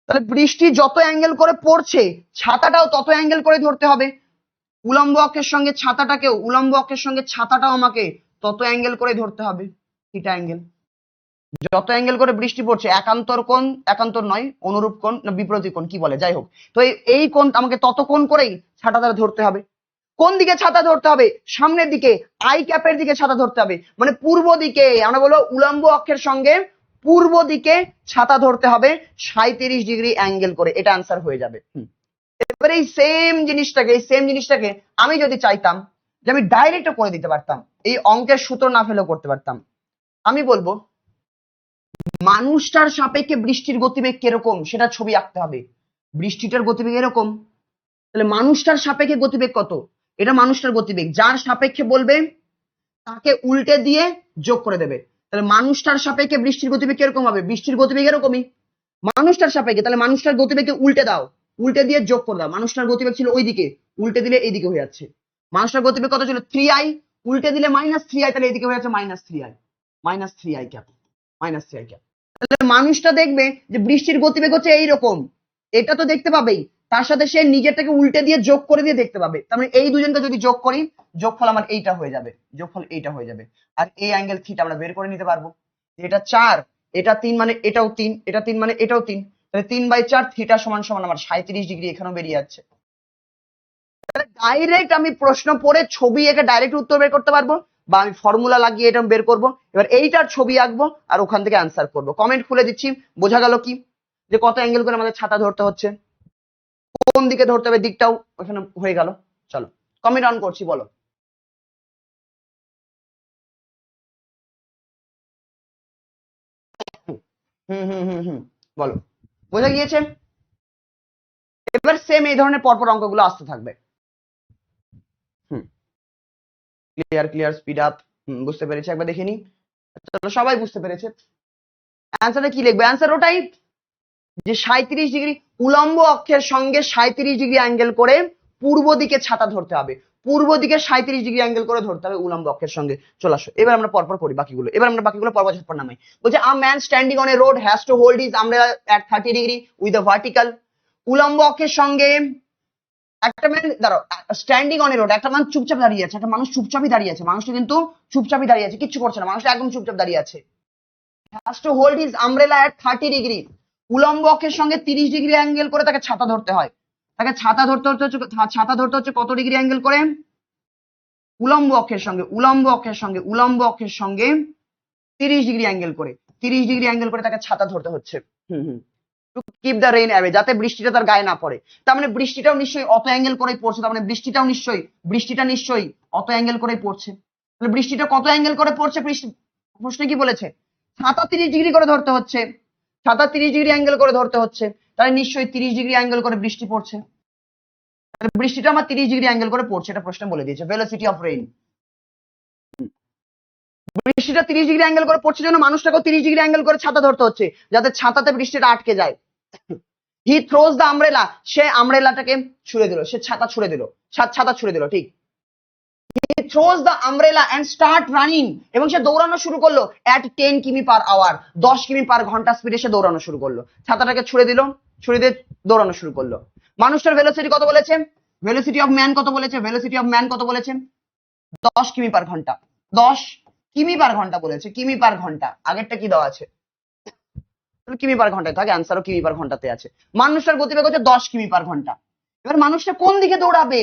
তাহলে বৃষ্টি যত অ্যাঙ্গেল করে পড়ছে ছাতাটাও তত অ্যাঙ্গেল করে ধরতে হবে। উলম্ব অক্ষের সঙ্গে ছাতাটাকেও, উলম্ব অক্ষের সঙ্গে ছাতাটাও আমাকে তত অ্যাঙ্গেল করে ধরতে হবে, থিটা অ্যাঙ্গেল। যত অ্যাঙ্গেল করে বৃষ্টি পড়ছে, একান্তর কোণ, একান্তর নয় অনুরূপ কোণ না বিপরীত কোণ কি বলে, যাই হোক, তো এই কোণ আমাকে তত কোণ করেই ছাতাটা ধরতে হবে। কোন দিকে ছাতা ধরতে হবে? সামনের দিকে, আই ক্যাপের দিকে ছাতা ধরতে হবে, মানে পূর্ব দিকে। আমরা বলবো উলম্ব অক্ষের সঙ্গে পূর্ব দিকে ছাতা ধরতে হবে 37 ডিগ্রি অ্যাঙ্গেল করে, এটা আনসার হয়ে যাবে। এবারে এই সেম জিনিসটাকে আমি যদি চাইতাম যে আমি ডাইরেক্ট করে দিতে পারতাম, এই অঙ্কের সূত্র না ফেলেও করতে পারতাম। আমি বলবো মানুষটার সাপেক্ষে বৃষ্টির গতিবেগ কিরকম সেটা ছবি আঁকতে হবে। বৃষ্টিটার গতিবেগ এরকম, তাহলে মানুষটার সাপেক্ষে গতিবেগ কত? এটা মানুষটার গতিবেগ, যার সাপেক্ষে বলবে তাকে উল্টে দিয়ে যোগ করে দেবে। তাহলে মানুষটার সাপেক্ষে বৃষ্টির গতিবেগ কিরকম হবে? বৃষ্টির গতিবেগ এরকমই মানুষটার সাপেক্ষে, তাহলে মানুষটার গতিবেগকে উল্টে দাও, উল্টে দিয়ে যোগ করে দাও। মানুষটার গতিবেগ ছিল ওইদিকে, উল্টে দিলে এইদিকে হয়ে যাচ্ছে। মানুষটার গতিবেগ কত ছিল? 3i, উল্টে দিলে -3i, তাহলে এইদিকে হয়ে যাচ্ছে -3i ক্যাপ, -3i ক্যাপ। তাহলে মানুষটা দেখবে যে বৃষ্টির গতিবেগ হচ্ছে এইরকম, এটা তো দেখতে পাবেই, তার সাথে সে নিজেরটাকে উল্টে দিয়ে যোগ করে দিয়ে দেখতে পাবে। তার মানে এই দুজনকে যদি যোগ করি, যোগফল আমার এইটা হয়ে যাবে, যোগফল এইটা হয়ে যাবে। আর এই অ্যাঙ্গেল থিটা আমরা বের করে নিতে পারবো। এটা 4, এটা 3 মানে এটাও 3, এটা 3 মানে এটাও 3, তাহলে 3/4 থিটা সমান সমান আমার 37 ডিগ্রি এখানেও বেরিয়ে যাচ্ছে। ডাইরেক্ট আমি প্রশ্ন পড়ে ছবি এঁকে ডাইরেক্ট উত্তর বের করতে পারবো, বা আমি ফর্মুলা লাগিয়ে এটা বের করবো। এবার এইটার ছবি আঁকবো আর ওখান থেকে অ্যান্সার করবো। কমেন্ট খুলে দিচ্ছি, বোঝা গেল কি যে কত অ্যাঙ্গেল করে আমাদের ছাতা ধরতে হচ্ছে, কোন দিকে ধরতে হবে দিকটাও ওখানে হয়ে গেল। চলো কমেন্ট অন করছি, বলো। বলো, বোঝা গিয়েছে? এবার সেম এই ধরনের পরপর অঙ্কগুলো আসতে থাকবে। Clear clear, speed up. বুঝতে পেরেছি, একবার দেখে নি। চলো সবাই বুঝতে পেরেছে। অ্যান্সারটা কি লিখবে? অ্যান্সার ওটাই যে 37 ডিগ্রি উলম্ব অক্ষের সঙ্গে 37 ডিগ্রি অ্যাঙ্গেল করে পূর্ব দিকে ছাতা ধরতে হবে, পূর্ব দিকে 37 ডিগ্রি অ্যাঙ্গেল করে ধরতে হবে উলম্ব অক্ষের সঙ্গে। চলে আসো এবার আমরা পরপর করি বাকিগুলো। এবার আমরা বাকিগুলো পরপর ঝটপট নামাই। বলছে a man standing on a road has to hold his umbrella at 30 degree with a vertical. উলম্ব অক্ষের সঙ্গে একটা ম্যান দাঁড়াও, স্ট্যান্ডিং অন এ রোড, একটা মানুষ চুপচাপ দাঁড়িয়ে আছে, একটা মানুষ চুপচাপই দাঁড়িয়ে আছে, মানুষটা কিন্তু চুপচাপই দাঁড়িয়ে আছে, কিচ্ছু করছে না, মানুষটা একদম চুপচাপ দাঁড়িয়ে আছে। Has to hold his umbrella at 30 degree, উলম্ব অক্ষের সঙ্গে 30 ডিগ্রি অ্যাঙ্গেল করে তাকে ছাতা ধরতে হয়। তাকে ছাতা ধরতে হচ্ছে কত ডিগ্রি অ্যাঙ্গেল করে? উলম্ব অক্ষের সঙ্গে, উলম্ব অক্ষের সঙ্গে, উলম্ব অক্ষের সঙ্গে 30 ডিগ্রি অ্যাঙ্গেল করে, 30 ডিগ্রি অ্যাঙ্গেল করে তাকে ছাতা ধরতে হচ্ছে। To keep the rain away, যাতে বৃষ্টিটা তার গায়ে না পড়ে। তার মানে বৃষ্টিটাও নিশ্চয়ই অত অ্যাঙ্গেল করেই পড়ছে, তার মানে বৃষ্টিটা নিশ্চয়ই অত অ্যাঙ্গেল করেই পড়ছে। তাহলে বৃষ্টিটা কত অ্যাঙ্গেল করে পড়ছে? প্রশ্নে কি বলেছে? ছাতা 30 ডিগ্রি করে ধরতে হচ্ছে, ছাতা 30 ডিগ্রি অ্যাঙ্গেল করে ধরতে হচ্ছে, তাহলে নিশ্চয়ই 30 ডিগ্রি অ্যাঙ্গেল করে বৃষ্টি পড়ছে। তাহলে বৃষ্টিটা আমার 30 ডিগ্রি অ্যাঙ্গেল করে পড়ছে, এটা প্রশ্নে বলে দিয়েছে। ভেলোসিটি অফ রেইন, বৃষ্টিটা 30 ডিগ্রি অ্যাঙ্গেল করে পড়ছে জন্য মানুষটাকেও 30 ডিগ্রি অ্যাঙ্গেল করে ছাতা ধরতে হচ্ছে, যাতে ছাতাতে বৃষ্টিটা আটকে যায়। হি থ্রোজ দ্য আমব্রেলা, সে আমব্রেলাটাকে ছুড়ে দিল, সে ছাতা ছুড়ে দিল, ছাতা ছুড়ে দিল, ঠিক। He throws the umbrella and start running, এবং সে দৌড়ানো শুরু করলো এট 10 কিমি পার আওয়ার, 10 কিমি পার ঘন্টা স্পিডে সে দৌড়ানো শুরু করলো। ছাতাটাকে ছুড়ে দিল, ছুড়ে দিয়ে দৌড়ানো শুরু করলো। মানুষটার ভেলোসিটি কত বলেছে? ভেলোসিটি অফ ম্যান কত বলেছে? ভেলোসিটি অফ ম্যান কত বলেছে? 10 কিমি পার ঘন্টা, 10 কিমি পার ঘন্টা বলেছে, কিমি পার ঘন্টা। আগেরটা কি দেওয়া আছে? কিমি পার ঘন্টায় থাকে, আনসারও কিমি পার ঘন্টাতে আছে। মানুষটার গতিবেগ হচ্ছে 10 কিমি পার ঘন্টা। এবার মানুষটা কোন দিকে দৌড়াবে?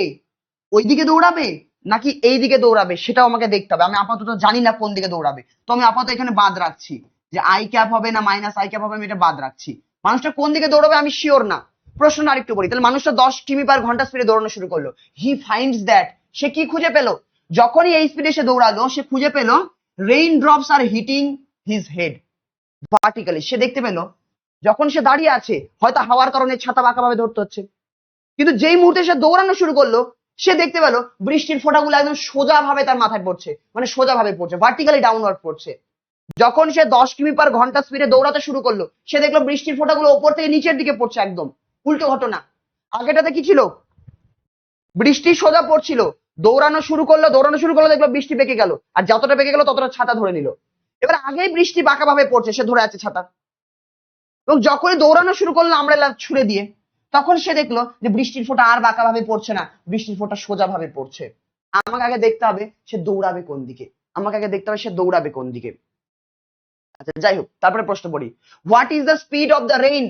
ওই দিকে দৌড়াবে নাকি এই দিকে দৌড়াবে সেটাও আমাকে দেখতে হবে। আমি আপাতত জানি না কোন দিকে দৌড়াবে, তো আমি আপাতত এখানে বাদ রাখছি যে আই ক্যাপ হবে না মাইনাস আই ক্যাপ হবে, আমি এটা বাদ রাখছি। মানুষটা কোন দিকে দৌড়াবে আমি শিওর না। প্রশ্ন আরেকটু বলি, তাহলে মানুষটা 10 কিমি পার ঘন্টা স্পিডে দৌড়ানো শুরু করলো। হি ফাইন্ডস দ্যাট, সে কি খুঁজে পেলো? যখনই এই স্পিডে সে দৌড়ালো সে খুঁজে পেলো রেইন ড্রপস আর হিটিং হিজ হেড ভার্টিক্যালি। সে দেখতে পেলো যখন সে দাঁড়িয়ে আছে হয়তো হাওয়ার কারণে ছাতা বাঁকা ভাবে ধরতে হচ্ছে, কিন্তু যেই মুহূর্তে সে দৌড়ানো শুরু করলো সে দেখতে পেলো বৃষ্টির ফোঁটাগুলো একদম সোজা ভাবে তার মাথায় পড়ছে, মানে সোজা ভাবে পড়ছে, ভার্টিক্যালি ডাউনওয়ার্ড পড়ছে। যখন সে 10 কিমি পার ঘন্টা স্পিডে দৌড়াতে শুরু করলো সে দেখলো বৃষ্টির ফোঁটাগুলো ওপর থেকে নিচের দিকে পড়ছে, একদম উল্টো ঘটনা। আগেটাতে কি ছিল? বৃষ্টি সোজা পড়ছিল, দৌড়ানো শুরু করলো দেখলো বৃষ্টি বেঁকে গেল, আর যতটা বেঁকে গেল ততটা ছাতা ধরে নিল। এবার আগেই বৃষ্টি বাঁকা ভাবে পড়ছে, সে ধরে আছে ছাতা, এবং যখনই দৌড়ানো শুরু করলো আমব্রেলা ছুড়ে দিয়ে, তখন সে দেখলো যে বৃষ্টির ফোঁটা আর বাঁকা ভাবে পড়ছে না, বৃষ্টির ফোঁটা সোজা ভাবে পড়ছে। আমাকে আগে দেখতে হবে সে দৌড়াবে কোন দিকে, আমাকে আগে দেখতে হবে সে দৌড়াবে কোন দিকে। আচ্ছা যাই হোক, তারপরে প্রশ্ন পড়ি। What is the speed of the rain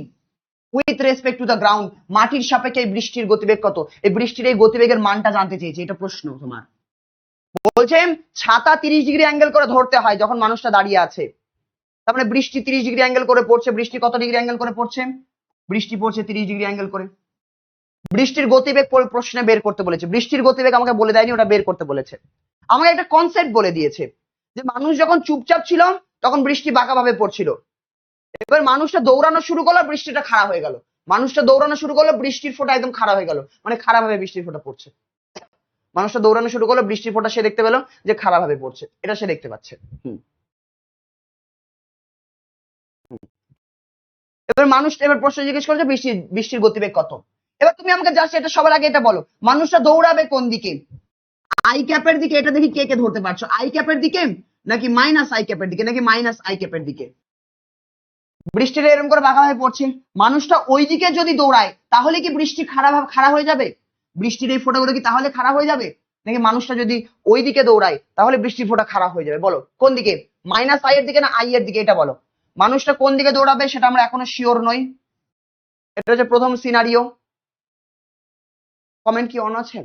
with respect to the ground? মাটির সাপেক্ষে এই বৃষ্টির গতিবেগ কত? এই বৃষ্টির এই গতিবেগের মানটা জানতে চেয়েছি, এটা প্রশ্ন তোমার। বলছেন ছাতা 30 ডিগ্রি অ্যাঙ্গেল করে ধরতে হয় যখন মানুষটা দাঁড়িয়ে আছে, তার মানে বৃষ্টি 30 ডিগ্রি অ্যাঙ্গেল করে পড়ছে। বৃষ্টি কত ডিগ্রি অ্যাঙ্গেল করে পড়ছে? বৃষ্টি পড়ছে 30 ডিগ্রি অ্যাঙ্গেল করে। বৃষ্টির গতিবেগ প্রশ্নে বের করতে বলেছে, বৃষ্টির গতিবেগ আমাকে বলে দেয়নি, ওটা বের করতে বলেছে। আমাকে একটা কনসেপ্ট বলে দিয়েছে যে মানুষ যখন চুপচাপ ছিল তখন বৃষ্টি বাঁকা ভাবে পড়ছিল। এবার মানুষটা দৌড়ানো শুরু করলো বৃষ্টিটা খাড়া হয়ে গেল, মানুষটা দৌড়ানো শুরু করলো বৃষ্টির ফোঁটা একদম খাড়া হয়ে গেল, মানে খারাপ ভাবে বৃষ্টির ফোঁটা পড়ছে। মানুষটা দৌড়ানো শুরু করলো বৃষ্টির ফোঁটা সে দেখতে পেলো যে খারাপ ভাবে পড়ছে, এটা সে দেখতে পাচ্ছে। এবার মানুষ এবার প্রশ্ন জিজ্ঞেস করছে বৃষ্টির গতিবেগ কত? এবার তুমি আমাকে জাস্ট এটা সবার আগে এটা বলো, মানুষটা দৌড়াবে কোন দিকে? আই ক্যাপের দিকে, এটা দেখি কে কে ধরতে পারছো। আই ক্যাপের দিকে নাকি মাইনাস আই ক্যাপের দিকে নাকি মাইনাস আই ক্যাপের দিকে? বৃষ্টিটা এরকম করে বাঁকা হয়ে পড়ছে, মানুষটা ওইদিকে যদি দৌড়ায় তাহলে কি বৃষ্টি খাড়া হয়ে যাবে? বৃষ্টির এই ফোঁটাগুলো কি তাহলে খাড়া হয়ে যাবে? নাকি মানুষটা যদি ওইদিকে দৌড়ায় তাহলে বৃষ্টির ফোঁটা খাড়া হয়ে যাবে? বলো কোন দিকে, মাইনাস আই এর দিকে না আই এর দিকে, এটা বলো। মানুষটা কোন দিকে দৌড়াবে সেটা আমরা এখনো শিওর নই। এটা হচ্ছে প্রথম সিনারিও। কমেন্ট কি অন আছে?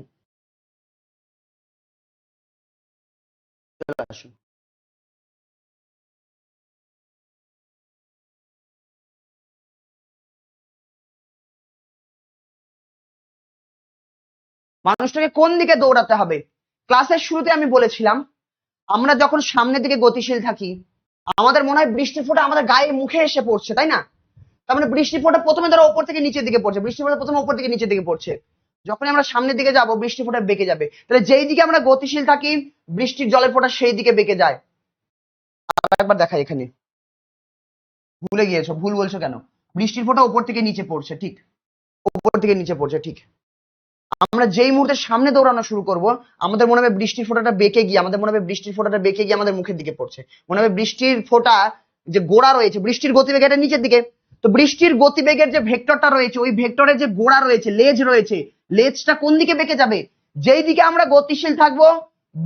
মানুষটাকে কোন দিকে দৌড়াতে হবে? ক্লাসের শুরুতে আমি বলেছিলাম আমরা যখন সামনের দিকে গতিশীল থাকি আমাদের মনে হয় বৃষ্টির ফোঁটা আমাদের গায়ে মুখে এসে পড়ছে, তাই না? তার মানে বৃষ্টির ফোঁটা প্রথমে ধরো ওপর থেকে নিচের দিকে পড়ছে, বৃষ্টির ফোঁটা প্রথমে ওপর থেকে নিচের দিকে পড়ছে। যখন আমরা সামনের দিকে যাব বৃষ্টির ফোঁটা বেঁকে যাবে। তাহলে যেই দিকে আমরা গতিশীল থাকি বৃষ্টির জলের ফোঁটা সেই দিকে বেঁকে যায়। একবার দেখাই, এখানে ভুলে গিয়েছো, ভুল বলছো কেন? বৃষ্টির ফোঁটা উপর থেকে নিচে পড়ছে, ঠিক উপর থেকে নিচে পড়ছে, ঠিক। আমরা যেই মুহূর্তে সামনে দৌড়ানো শুরু করব আমাদের মনে হবে বৃষ্টির ফোঁটাটা বেঁকে গিয়ে আমাদের মুখের দিকে পড়ছে। মনে হবে বৃষ্টির ফোঁটা যে গোড়া রয়েছে, বৃষ্টির গতিবেগ এটা নিচের দিকে, তো বৃষ্টির গতিবেগের যে ভেক্টরটা রয়েছে ওই ভেক্টরের যে গোড়া রয়েছে, লেজ রয়েছে, লেজটা কোন দিকে বেঁকে যাবে? যেই দিকে আমরা গতিশীল থাকবো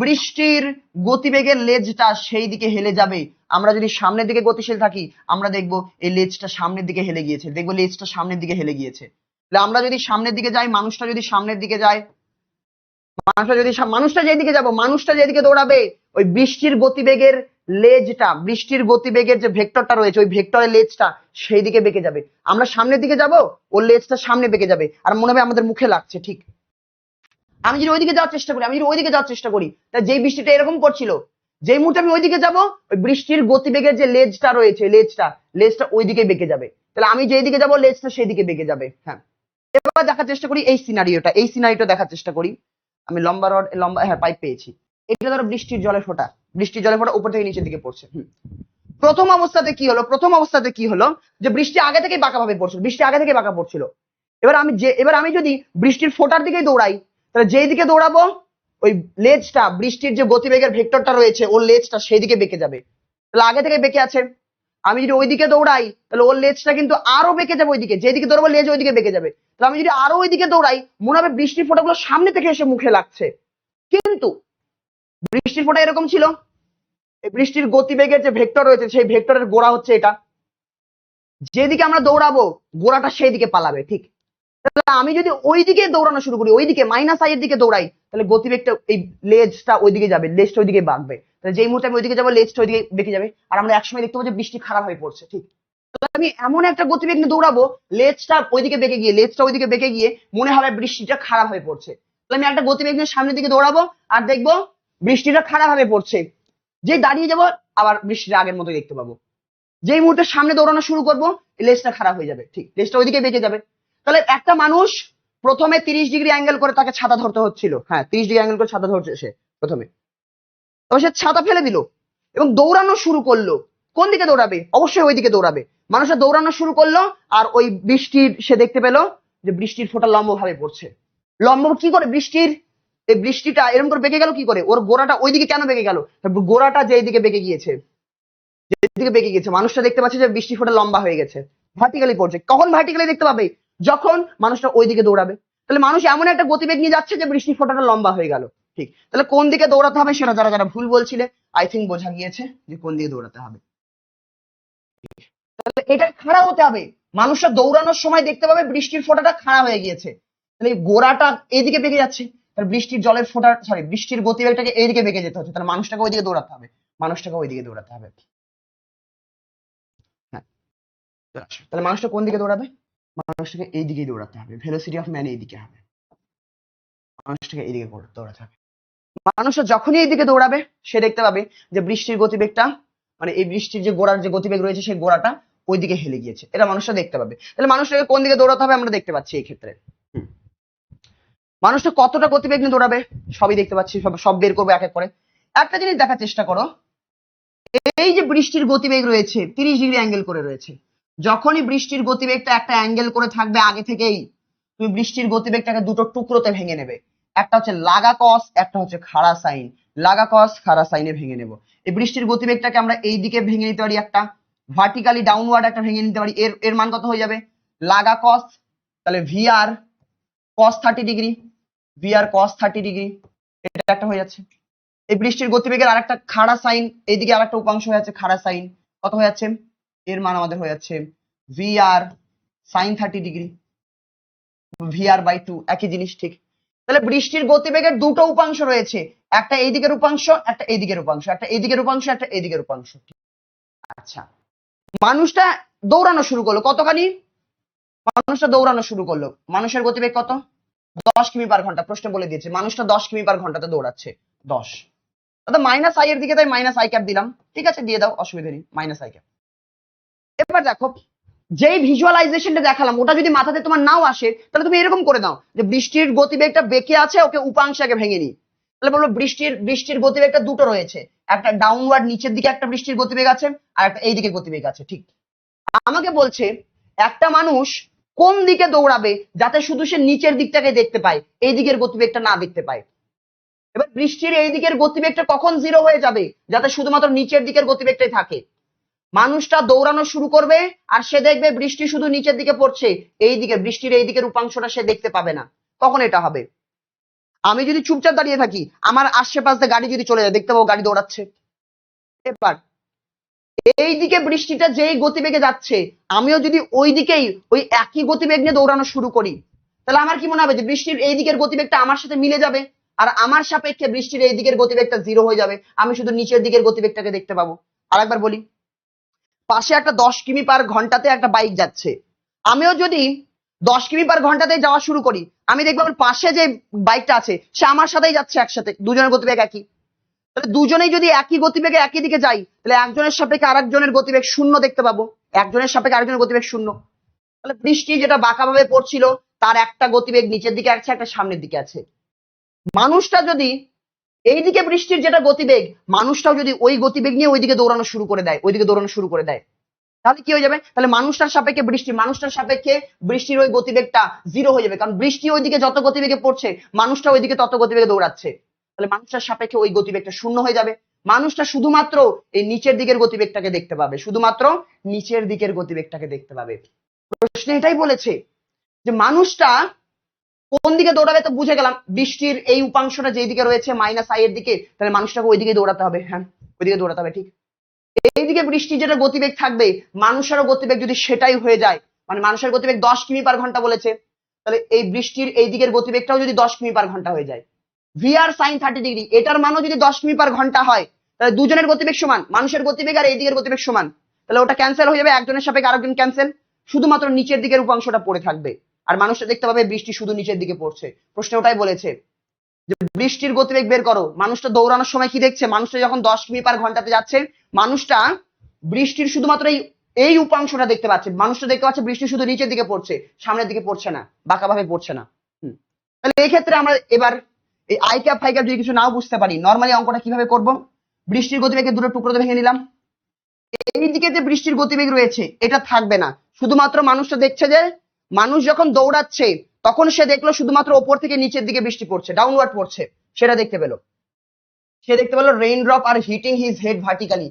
বৃষ্টির গতিবেগের লেজটা সেই দিকে হেলে যাবে। আমরা যদি সামনের দিকে গতিশীল থাকি আমরা দেখবো এই লেজটা সামনের দিকে হেলে গিয়েছে, দেখবো লেজটা সামনের দিকে হেলে গিয়েছে। আমরা যদি সামনের দিকে যাই, মানুষটা যদি সামনের দিকে যায়, মানুষটা যেদিকে যাব মানুষটা যেদিকে দৌড়াবে ওই বৃষ্টির গতিবেগের লেজটা, বৃষ্টির গতিবেগের যে ভেক্টরটা রয়েছে ওই ভেক্টরের লেজটা সেই দিকে বেঁকে যাবে। আমরা সামনের দিকে যাব ওর লেজটা সামনে বেঁকে যাবে আর মনে হবে আমাদের মুখে লাগছে, ঠিক। আমি যদি ওইদিকে যাওয়ার চেষ্টা করি তা যেই বৃষ্টিটা এরকম করছিল যেই মুহূর্তে আমি ওইদিকে যাব ওই বৃষ্টির গতিবেগের যে লেজটা রয়েছে লেজটা ওইদিকে বেঁকে যাবে। তাহলে আমি যেই দিকে যাব লেজটা সেই দিকে বেঁকে যাবে। হ্যাঁ, এবার দেখার চেষ্টা করি এই সিনারিওটা দেখার চেষ্টা করি। আমি হ্যাঁ পাইপ পেয়েছি। এটা ধরো বৃষ্টির জলের ফোঁটা উপর থেকে নিচের দিকে পড়ছে। প্রথম অবস্থাতে কি হলো যে বৃষ্টি আগে থেকে বাঁকা পড়ছিল। এবার আমি যদি বৃষ্টির ফোঁটার দিকে দৌড়াই তাহলে যেই দিকে দৌড়াবো ওই লেজটা বৃষ্টির যে গতিবেগের ভেক্টরটা রয়েছে ওর লেজটা সেই দিকে বেঁকে যাবে। তাহলে আগে থেকে বেঁকে আছে, আমি যদি ওইদিকে দৌড়াই তাহলে ওর লেজটা কিন্তু আরো বেঁকে যাবে, ওইদিকে যেদিকে দৌড়াবো লেজ ওইদিকে বেঁকে যাবে। তাহলে আমি যদি আরো ওইদিকে দৌড়াই মনে হবে বৃষ্টির ফোঁটাগুলো সামনে থেকে এসে মুখে লাগছে। কিন্তু বৃষ্টির ফোঁটা এরকম ছিল, এই বৃষ্টির গতিবেগের যে ভেক্টর রয়েছে সেই ভেক্টরের গোড়া হচ্ছে এটা, যেদিকে আমরা দৌড়াবো গোড়াটা সেই দিকে পালাবে, ঠিক। তাহলে আমি যদি ওইদিকে দৌড়ানো শুরু করি, ওইদিকে মাইনাস আই এর দিকে দৌড়াই তাহলে গতিবেগটা এই লেজটা ওইদিকে যাবে, লেজটা ওইদিকে বাঁকবে। তাহলে যেই মুহূর্তে আমি ওইদিকে যাবো লেজটা ওইদিকে বেঁকে যাবে আর আমরা একসময় দেখতে পাবো যে বৃষ্টি খারাপ হয়ে পড়ছে, ঠিক। আমি এমন একটা গতিবেগ নিয়ে দৌড়াবো লেজটা ওইদিকে বেঁকে গিয়ে মনে হবে বৃষ্টিটা খারাপ হয়ে পড়ছে। তাহলে আমি একটা গতিবেগ নিয়ে সামনের দিকে দৌড়াবো আর দেখবো বৃষ্টিটা খারাপ ভাবে পড়ছে। যে দাঁড়িয়ে যাবো আবার বৃষ্টিটা আগের মতো দেখতে পাবো। যেই মুহূর্তে সামনে দৌড়ানো শুরু করবো লেজটা খারাপ হয়ে যাবে, ঠিক, লেজটা ওইদিকে বেঁকে যাবে। তাহলে একটা মানুষ প্রথমে 30 ডিগ্রি অ্যাঙ্গেল করে তাকে ছাতা ধরতে হচ্ছিল, হ্যাঁ 30 ডিগ্রি অ্যাঙ্গেল করে ছাতা ধরছে সে প্রথমে, তবে সে ছাতা ফেলে দিল এবং দৌড়ানো শুরু করলো। কোন দিকে দৌড়াবে? অবশ্যই ওইদিকে দৌড়াবে। মানুষের দৌড়ানো শুরু করলো আর ওই বৃষ্টির সে দেখতে পেলো যে বৃষ্টির ফোঁটা লম্ব ভাবে পড়ছে। লম্ব কি করে বৃষ্টির এই বৃষ্টিটা এরকম করে বেঁকে গেল কি করে? ওর গোড়াটা ওইদিকে কেন বেঁকে গেল? গোড়াটা যেদিকে বেঁকে গিয়েছে মানুষটা দেখতে পাচ্ছে যে বৃষ্টি ফোঁটা লম্বা হয়ে গেছে, ভার্টিক্যালি পড়ছে। কখন ভার্টিক্যালি দেখতে পাবে? যখন মানুষটা ওইদিকে দৌড়াবে। তাহলে মানুষ এমন একটা গতিবেগ নিয়ে যাচ্ছে যে বৃষ্টির ফোঁটাটা লম্বা হয়ে গেল, ঠিক। তাহলে কোন দিকে দৌড়াতে হবে সেটা যারা ভুল বলছিলে আই থিঙ্ক বোঝা গিয়েছে যে কোন দিকে দৌড়াতে হবে। তাহলে এটা খাড়া হতে হবে। মানুষটা দৌড়ানোর সময় দেখতে পাবে বৃষ্টির ফোঁটাটা খাড়া হয়ে গিয়েছে, তাহলে গোড়াটা এইদিকে বেঁকে যাচ্ছে, তাহলে বৃষ্টির গতিবেগটাকে এইদিকে বেঁকে যেতে হচ্ছে, তাহলে মানুষটাকে ওইদিকে দৌড়াতে হবে। হ্যাঁ, তাহলে মানুষটা কোন দিকে দৌড়াবে? মানুষটাকে এইদিকেই দৌড়াতে হবে, ভেলোসিটি অফ ম্যান এইদিকে হবে, মানুষটাকে এইদিকে দৌড়াতে হবে। মানুষটা যখনই এইদিকে দৌড়াবে সে দেখতে পাবে যে বৃষ্টির গতিবেগটা মানে এই বৃষ্টির যে গোড়ার যে গতিবেগ রয়েছে সেই গোড়াটা ওইদিকে হেলে গিয়েছে, এটা মানুষটা দেখতে পাবে। তাহলে মানুষটাকে কোন দিকে দৌড়াতে হবে আমরা দেখতে পাচ্ছি এই ক্ষেত্রে। মানুষটা কতটা গতিবেগ নিয়ে দৌড়াবে সবই দেখতে পাচ্ছি, সব বের করবো এক এক করে। একটা জিনিস দেখার চেষ্টা করো, এই যে বৃষ্টির গতিবেগ রয়েছে 30 ডিগ্রি অ্যাঙ্গেল করে রয়েছে, যখনই বৃষ্টির গতিবেগটা একটা অ্যাঙ্গেল করে থাকবে আগে থেকেই তুমি বৃষ্টির গতিবেগটাকে দুটো টুকরোতে ভেঙে নেবে, একটা হচ্ছে লাগা কস, একটা হচ্ছে খাড়া সাইন। লাগা কস খাড়া সাইনে ভেঙে নেব। এই বৃষ্টির গতিবেগটাকে আমরা এই দিকে ভেঙে নিতে পারি একটা, ভার্টিক্যালি ডাউনওয়ার্ড একটা ভেঙে নিতে পারি, এর এর মান কত হয়ে যাবে লাগা কস, তাহলে ভিআর কস 30°, ভিআর কস 30°, এটা একটা হয়ে যাচ্ছে। এই বৃষ্টির গতিবেগের আরেকটা খাড়া সাইন, এইদিকে আরেকটা উপাংশ হয়ে যাচ্ছে খাড়া সাইন, কত হয়ে যাচ্ছে এর মান আমাদের হয়ে যাচ্ছে ভিআর সাইন 30°, ভিআর বাই 2 একই জিনিস ঠিক। তাহলে বৃষ্টির গতিবেগের দুটো উপাংশ রয়েছে, একটা এই দিকের উপাংশ, একটা এই দিকের উপাংশ, একটা এই দিকের উপাংশ, একটা এই দিকের উপাংশ। আচ্ছা, মানুষটা দৌড়ানো শুরু করলো, কতখানি মানুষটা দৌড়ানো শুরু করলো, মানুষের গতিবেগ কত 10 কিমি পার ঘন্টা, প্রশ্ন বলে দিয়েছে মানুষটা 10 কিমি পার ঘন্টাতে দৌড়াচ্ছে 10, অর্থাৎ মাইনাস আই এর দিকে তাই মাইনাস আই ক্যাপ দিলাম, ঠিক আছে দিয়ে দাও অসুবিধা নেই মাইনাস আই ক্যাপ। এবার দেখো যেই ভিজুয়ালাইজেশনটা দেখালাম ওটা যদি মাথাতে তোমার নাও আসে তাহলে তুমি এরকম করে দাও যে বৃষ্টির গতিবেগটা বেঁকে আছে, ওকে উপাংশে আগে ভেঙে নি, তাহলে বলবো বৃষ্টির গতিবেগটা দুটো রয়েছে, একটা ডাউনওয়ার্ড নিচের দিকে একটা বৃষ্টির গতিবেগ আছে, আর একটা এই দিকে গতিবেগ আছে। ঠিক, আমাকে বলছে একটা মানুষ কোন দিকে দৌড়াবে যাতে শুধু সে নিচের দিকটাকে দেখতে পায়, এই দিকের গতিবেগটা না দেখতে পায়। এবার বৃষ্টির এই দিকের গতিবেগটা কখন জিরো হয়ে যাবে যাতে শুধুমাত্র নিচের দিকের গতিবেগটাই থাকে। মানুষটা দৌড়ানো শুরু করবে আর সে দেখবে বৃষ্টি শুধু নিচের দিকে পড়ছে, এই দিকে বৃষ্টির এই দিকের উপাংশটা সে দেখতে পাবে না। কখন এটা হবে? আমি যদি চুপচাপ দাঁড়িয়ে থাকি, আমার আশেপাশে গাড়ি যদি চলে যায় দেখতে পাবো গাড়ি দৌড়াচ্ছে। এবার এই দিকে বৃষ্টিটা যেই গতিবেগে যাচ্ছে, আমিও যদি ওই দিকেই ওই একই গতিবেগ নিয়ে দৌড়ানো শুরু করি, তাহলে আমার কি মনে হবে যে বৃষ্টির এই দিকের গতিবেগটা আমার সাথে মিলে যাবে, আর আমার সাপেক্ষে বৃষ্টির এই দিকের গতিবেগটা জিরো হয়ে যাবে, আমি শুধু নিচের দিকের গতিবেগটাকে দেখতে পাবো। আরেকবার বলি, পাশে একটা 10 কিমি পার ঘন্টাতে একটা বাইক যাচ্ছে, আমিও যদি 10 কিমি পার ঘন্টাতে যাওয়া শুরু করি, আমি দেখবো আমার পাশে যে বাইকটা আছে সে আমার সাথেই যাচ্ছে একসাথে, দুজনের গতিবেগ একই। তাহলে দুজনেই যদি একই গতিবেগে একই দিকে যাই, তাহলে একজনের সাপেক্ষে আরেকজনের গতিবেগ শূন্য দেখতে পাবো, একজনের সাপেক্ষে আরেকজনের গতিবেগ শূন্য। তাহলে বৃষ্টি যেটা বাঁকাভাবে পড়ছিল তার একটা গতিবেগ নিচের দিকে আছে, একটা সামনের দিকে আছে। মানুষটা যদি এইদিকে বৃষ্টির যেটা গতিবেগ, মানুষটাও যদি ওই গতিবেগ নিয়ে ওইদিকে দৌড়ানো শুরু করে দেয়, ওইদিকে দৌড়ানো শুরু করে দেয়, তাহলে কি হয়ে যাবে? তাহলে মানুষটার সাপেক্ষে মানুষটার সাপেক্ষে বৃষ্টির ওই গতিবেগটা জিরো হয়ে যাবে, কারণ বৃষ্টি ওইদিকে যত গতিবেগে পড়ছে মানুষটা ওইদিকে তত গতিবেগে দৌড়াচ্ছে। তাহলে মানুষটার সাপেক্ষে ওই গতিবেগটা শূন্য হয়ে যাবে, মানুষটা শুধুমাত্র এই নিচের দিকের গতিবেগটাকে দেখতে পাবে, শুধুমাত্র নিচের দিকের গতিবেগটাকে দেখতে পাবে। প্রশ্ন এটাই বলেছে যে মানুষটা কোন দিকে দৌড়াবে, তো বুঝে গেলাম বৃষ্টির এই উপাংশটা যেই দিকে রয়েছে মাইনাস আই এর দিকে, তাহলে মানুষটাকে ওই দিকে দৌড়াতে হবে। হ্যাঁ, ওইদিকে দৌড়াতে হবে। ঠিক, এইদিকে বৃষ্টির যেটা গতিবেগ থাকবে মানুষেরও গতিবেগ যদি সেটাই হয়ে যায়, মানে মানুষের গতিবেগ 10 কিমি পার ঘন্টা বলেছে, তাহলে এই বৃষ্টির এই দিকের গতিবেগটাও যদি 10 কিমি পার ঘন্টা হয়ে যায়, ভিআর সাইন 30°, এটার মানও যদি 10 কিমি পার ঘন্টা হয়, তাহলে দুজনের গতিবেগ সমান, মানুষের গতিবেগ আর এই দিকের গতিবেগ সমান, তাহলে ওটা ক্যান্সেল হয়ে যাবে, একজনের সাপেক্ষে আরেকজন ক্যান্সেল, শুধুমাত্র নিচের দিকের উপাংশটা পড়ে থাকবে, আর মানুষটা দেখতে পাবে বৃষ্টি শুধু নিচের দিকে পড়ছে। প্রশ্ন ওটাই বলেছে যে বৃষ্টির গতিবেগ বের করো। মানুষটা দৌড়ানোর সময় কি দেখছে, মানুষটা যখন 10 কিমি পার ঘন্টাতে যাচ্ছে, মানুষটা বৃষ্টির শুধুমাত্র এই উপাংশটা দেখতে পাচ্ছে, মানুষটা দেখতে পাচ্ছে বৃষ্টি শুধু নিচের দিকে পড়ছে, সামনের দিকে পড়ছে না, বাঁকাভাবে পড়ছে না। তাহলে এই ক্ষেত্রে আমরা এবার এই আই ক্যাপ ফাই ক্যাপ যদি কিছু নাও বুঝতে পারি, নর্মালি অঙ্কটা কিভাবে করব? বৃষ্টির গতিবেগকে দুটো টুকরোতে ভেঙে নিলাম, এই দিকে যে বৃষ্টির গতিবেগ রয়েছে এটা থাকবে না, শুধুমাত্র মানুষটা দেখছে যে মানুষ যখন দৌড়াচ্ছে তখন সে দেখলো শুধুমাত্র ওপর থেকে নিচের দিকে বৃষ্টি পড়ছে, ডাউনওয়ার্ড পড়ছে, সেটা দেখতে পেলো। সে দেখতে পেলো রেইন ড্রপ আর হিটিং হিজ হেড ভার্টিক্যালি,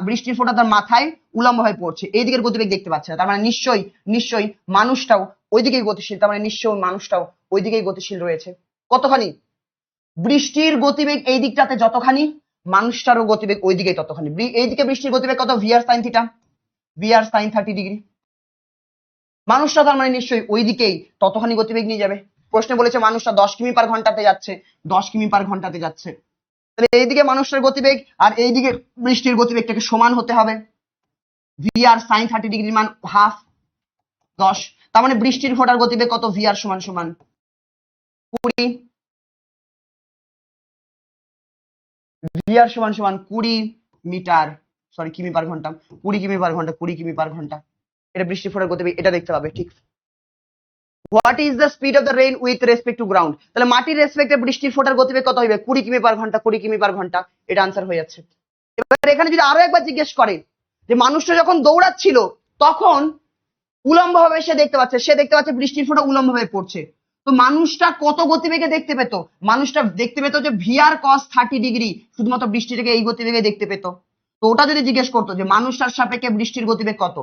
বৃষ্টির ফোঁটা তার মাথায় উলম্বভাবে পড়ছে, এই দিকের গতিবেগ দেখতে পাচ্ছে না, তার মানে নিশ্চয়ই মানুষটাও ওই দিকেই গতিশীল, তার মানে নিশ্চয়ই মানুষটাও ওই দিকেই গতিশীল রয়েছে। কতখানি? বৃষ্টির গতিবেগ এই দিকটাতে যতখানি, মানুষটারও গতিবেগ ওই দিকেই ততখানি। এইদিকে বৃষ্টির গতিবেগ কত? VR sine theta, VR sign 30°। মানুষটা তার মানে নিশ্চয়ই ওই দিকেই ততখানি গতিবেগ নিয়ে যাবে। প্রশ্নে বলেছে মানুষটা 10 কিমি পার ঘন্টাতে যাচ্ছে, 10 কিমি পার ঘন্টাতে যাচ্ছে, তাহলে এইদিকে মানুষটার গতিবেগ আর এইদিকে বৃষ্টির গতিবেগটাকে সমান হতে হবে। ভিআর সাইন 30° মান হাফ 10, তার মানে বৃষ্টির ফোঁটার গতিবেগ কত? ভিআর সমান সমান 20, ভিআর সমান সমান 20 মিটার, সরি কিমি পার ঘন্টা, 20 কিমি পার ঘন্টা, 20 কিমি পার ঘন্টা, এটা বৃষ্টির ফোঁটার গতিবেগ, এটা দেখতে পাবে। ঠিক, what is the speed of the rain with respect two ground, তাহলে মাটির রেসপেক্টে বৃষ্টির ফোঁটার গতিবেগ কত হবে? 20 কিমি পার ঘন্টা, 20 কিমি পার ঘন্টা, এটা আনসার হয়ে যাচ্ছে। এবার এখানে যদি আরো একবার জিজ্ঞেস করে যে মানুষটা যখন দৌড়াচ্ছিল তখন উলম্ব ভাবে সে দেখতে পাচ্ছে বৃষ্টির ফোঁটা উলম্ব ভাবে পড়ছে, তো মানুষটা কত গতিবেগে দেখতে পেত? মানুষটা দেখতে পেত যে ভিআর কস 30°, শুধুমাত্র বৃষ্টিটাকে এই গতিবেগে দেখতে পেত। তো ওটা যদি জিজ্ঞেস করতো যে মানুষটার সাপেক্ষে বৃষ্টির গতিবেগ কত,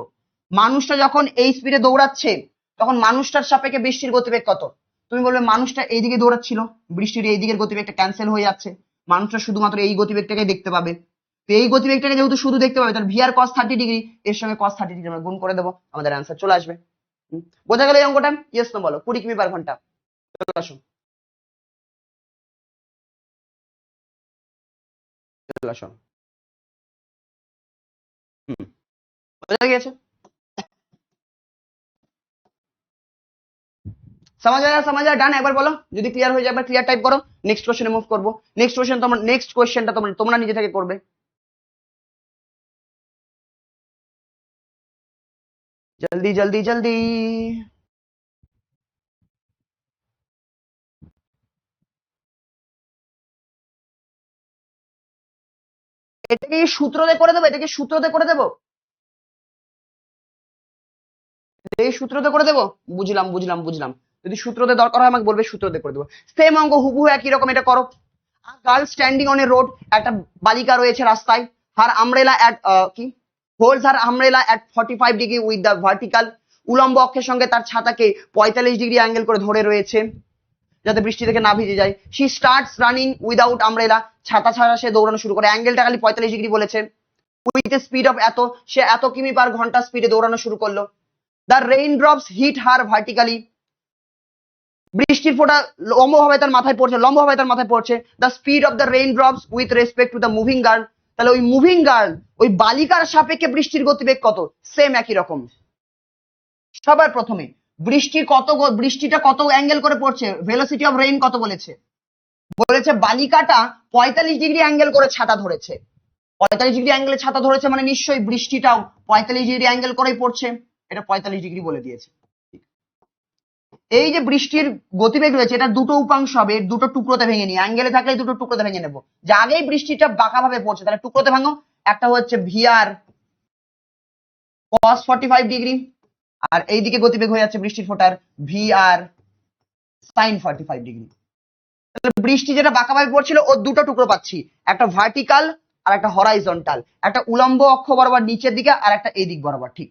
মানুষটা যখন এই স্পিডে দৌড়াচ্ছে তখন মানুষটার সাপেক্ষে বৃষ্টির গতিবেগ কত, তুমি বলবে মানুষটা এইদিকে দৌড়াচ্ছিল, বৃষ্টির এই দিকের গতিবেগটা ক্যান্সেল হয়ে যাচ্ছে, মানুষটা শুধুমাত্র এই গতিবেগটাকে দেখতে পাবে। তো এই গতিবেগটাকে যেহেতু শুধু দেখতে পাবে তাহলে ভিআর কস 30 ডিগ্রি এর সঙ্গে কস 30 ডিগ্রি আমরা গুণ করে দেবো, আমাদের অ্যান্সার চলে আসবে। বোঝা গেল এই অঙ্কটা? ইয়েস নো বলো। 20 কিমি/ঘন্টা। চলে আসো, চলে আসো। বোঝা গিয়েছে? समझ आया ডান। একবার বলো, যদি ক্লিয়ার হয়ে যায় একবার ক্লিয়ার টাইপ করো। নেক্সট কোশ্চেনে মুভ করবো। নেক্সট কোশ্চেনটা তোমরা নিজে থেকে করবে। জলদি জলদি জলদি। এটাকে কি সূত্র দিয়ে করে দেবো? এটাকে সূত্র দিয়ে করে দেবো? এই সূত্র দিয়ে করে দেবো? বুঝলাম বুঝলাম বুঝলাম। যদি সূত্র দিয়ে দরকার হয় আমাকে বলবে, সূত্র দিয়ে করে দেবো। সেম অঙ্ক হুবহু একই রকম। এটা করো। Girl standing on a road, একটা বালিকা রয়েছে রাস্তায়। হার আমব্রেলা এট কি holds her umbrella at 45 degree with the vertical, উলম্ব অক্ষের সঙ্গে তার ছাতাকে 45 ডিগ্রি অ্যাঙ্গেল করে ধরে রয়েছে যাতে বৃষ্টি থেকে না ভিজে যায়। She starts running without umbrella, ছাতা ছাড়া সে দৌড়ানো শুরু করে। অ্যাঙ্গেলটা খালি 45 ডিগ্রি বলেছে। উইথ স্পিড অফ এত, সে এত কিমি/ঘন্টা স্পিডে দৌড়ানো শুরু করলো। The rain drops hit her vertically, বৃষ্টির ফোঁটা লম্বভাবে তার মাথায় পড়ছে। The speed of the rain drops with respect to the moving girl, তাহলে ওই মুভিং গার্ল ওই বালিকার সাপেক্ষে বৃষ্টির গতিবেগ কত? সেম একই রকম। সবার প্রথমে বৃষ্টিটা কত অ্যাঙ্গেল করে পড়ছে, ভেলোসিটি অফ রেইন কত বলেছে? বলেছে বালিকাটা 45 ডিগ্রি অ্যাঙ্গেল করে ছাতা ধরেছে। 45 ডিগ্রি অ্যাঙ্গেলে ছাতা ধরেছে মানে নিশ্চয়ই বৃষ্টিটাও 45 ডিগ্রি অ্যাঙ্গেল করেই পড়ছে। এটা 45 ডিগ্রি বলে দিয়েছে। এই যে বৃষ্টির গতিবেগ রয়েছে এটা দুটো উপাংশ হবে, দুটো টুকরোতে ভেঙে নিই। অ্যাঙ্গেলে থাকলে দুটো টুকরোতে ভেঙে নেবো। যে আগেই বৃষ্টিটা বাঁকা ভাবে পড়ছে তাহলে টুকরোতে ভাঙো। একটা হচ্ছে ভিআর cos 45 ডিগ্রি, আর এইদিকে গতিবেগ হয়ে যাচ্ছে বৃষ্টির ফোঁটার ভিআর sin 45 ডিগ্রি। তাহলে বৃষ্টি যেটা বাঁকা ভাবে পড়ছিল ওর দুটো টুকরো পাচ্ছি, একটা ভার্টিক্যাল আর একটা হরাইজন্টাল, একটা উলম্ব অক্ষ বরাবর নিচের দিকে আর একটা এই দিক বরাবর। ঠিক,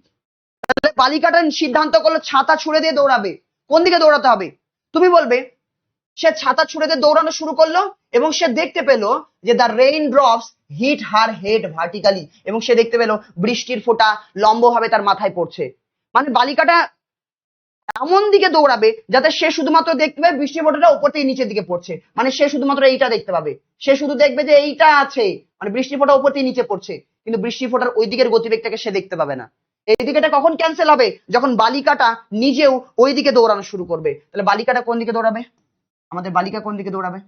তাহলে বালিকাটা সিদ্ধান্ত করলো ছাতা ছুড়ে দিয়ে দৌড়াবে। কোন দিকে দৌড়াতে হবে? তুমি বলবে সে ছাতা ছুড়ে দিয়ে দৌড়ানো শুরু করলো এবং সে দেখতে পেলো যে the rain drops hit her head vertically, এবং সে দেখতে পেলো বৃষ্টির ফোঁটা লম্বভাবে তার মাথায় পড়ছে। মানে বালিকাটা এমন দিকে দৌড়াবে যাতে সে শুধুমাত্র দেখতে পাবে বৃষ্টির ফোঁটাটা উপর থেকে নিচের দিকে পড়ছে, মানে সে শুধুমাত্র এইটা দেখতে পাবে। সে শুধু দেখবে যে এইটা আছে, মানে বৃষ্টির ফোঁটা উপর থেকে নিচে পড়ছে, কিন্তু বৃষ্টির ফোঁটার ওই দিকের গতিবেগটাকে সে দেখতে পাবে না। এই দিকেটা কখন ক্যান্সেল হবে? যখন বালিকাটা নিজেও ওই দিকে দৌড়ানো শুরু করবে। তাহলে বালিকাটা কোন দিকে দৌড়াবে? আমাদের বালিকা কোন দিকে দৌড়াবে?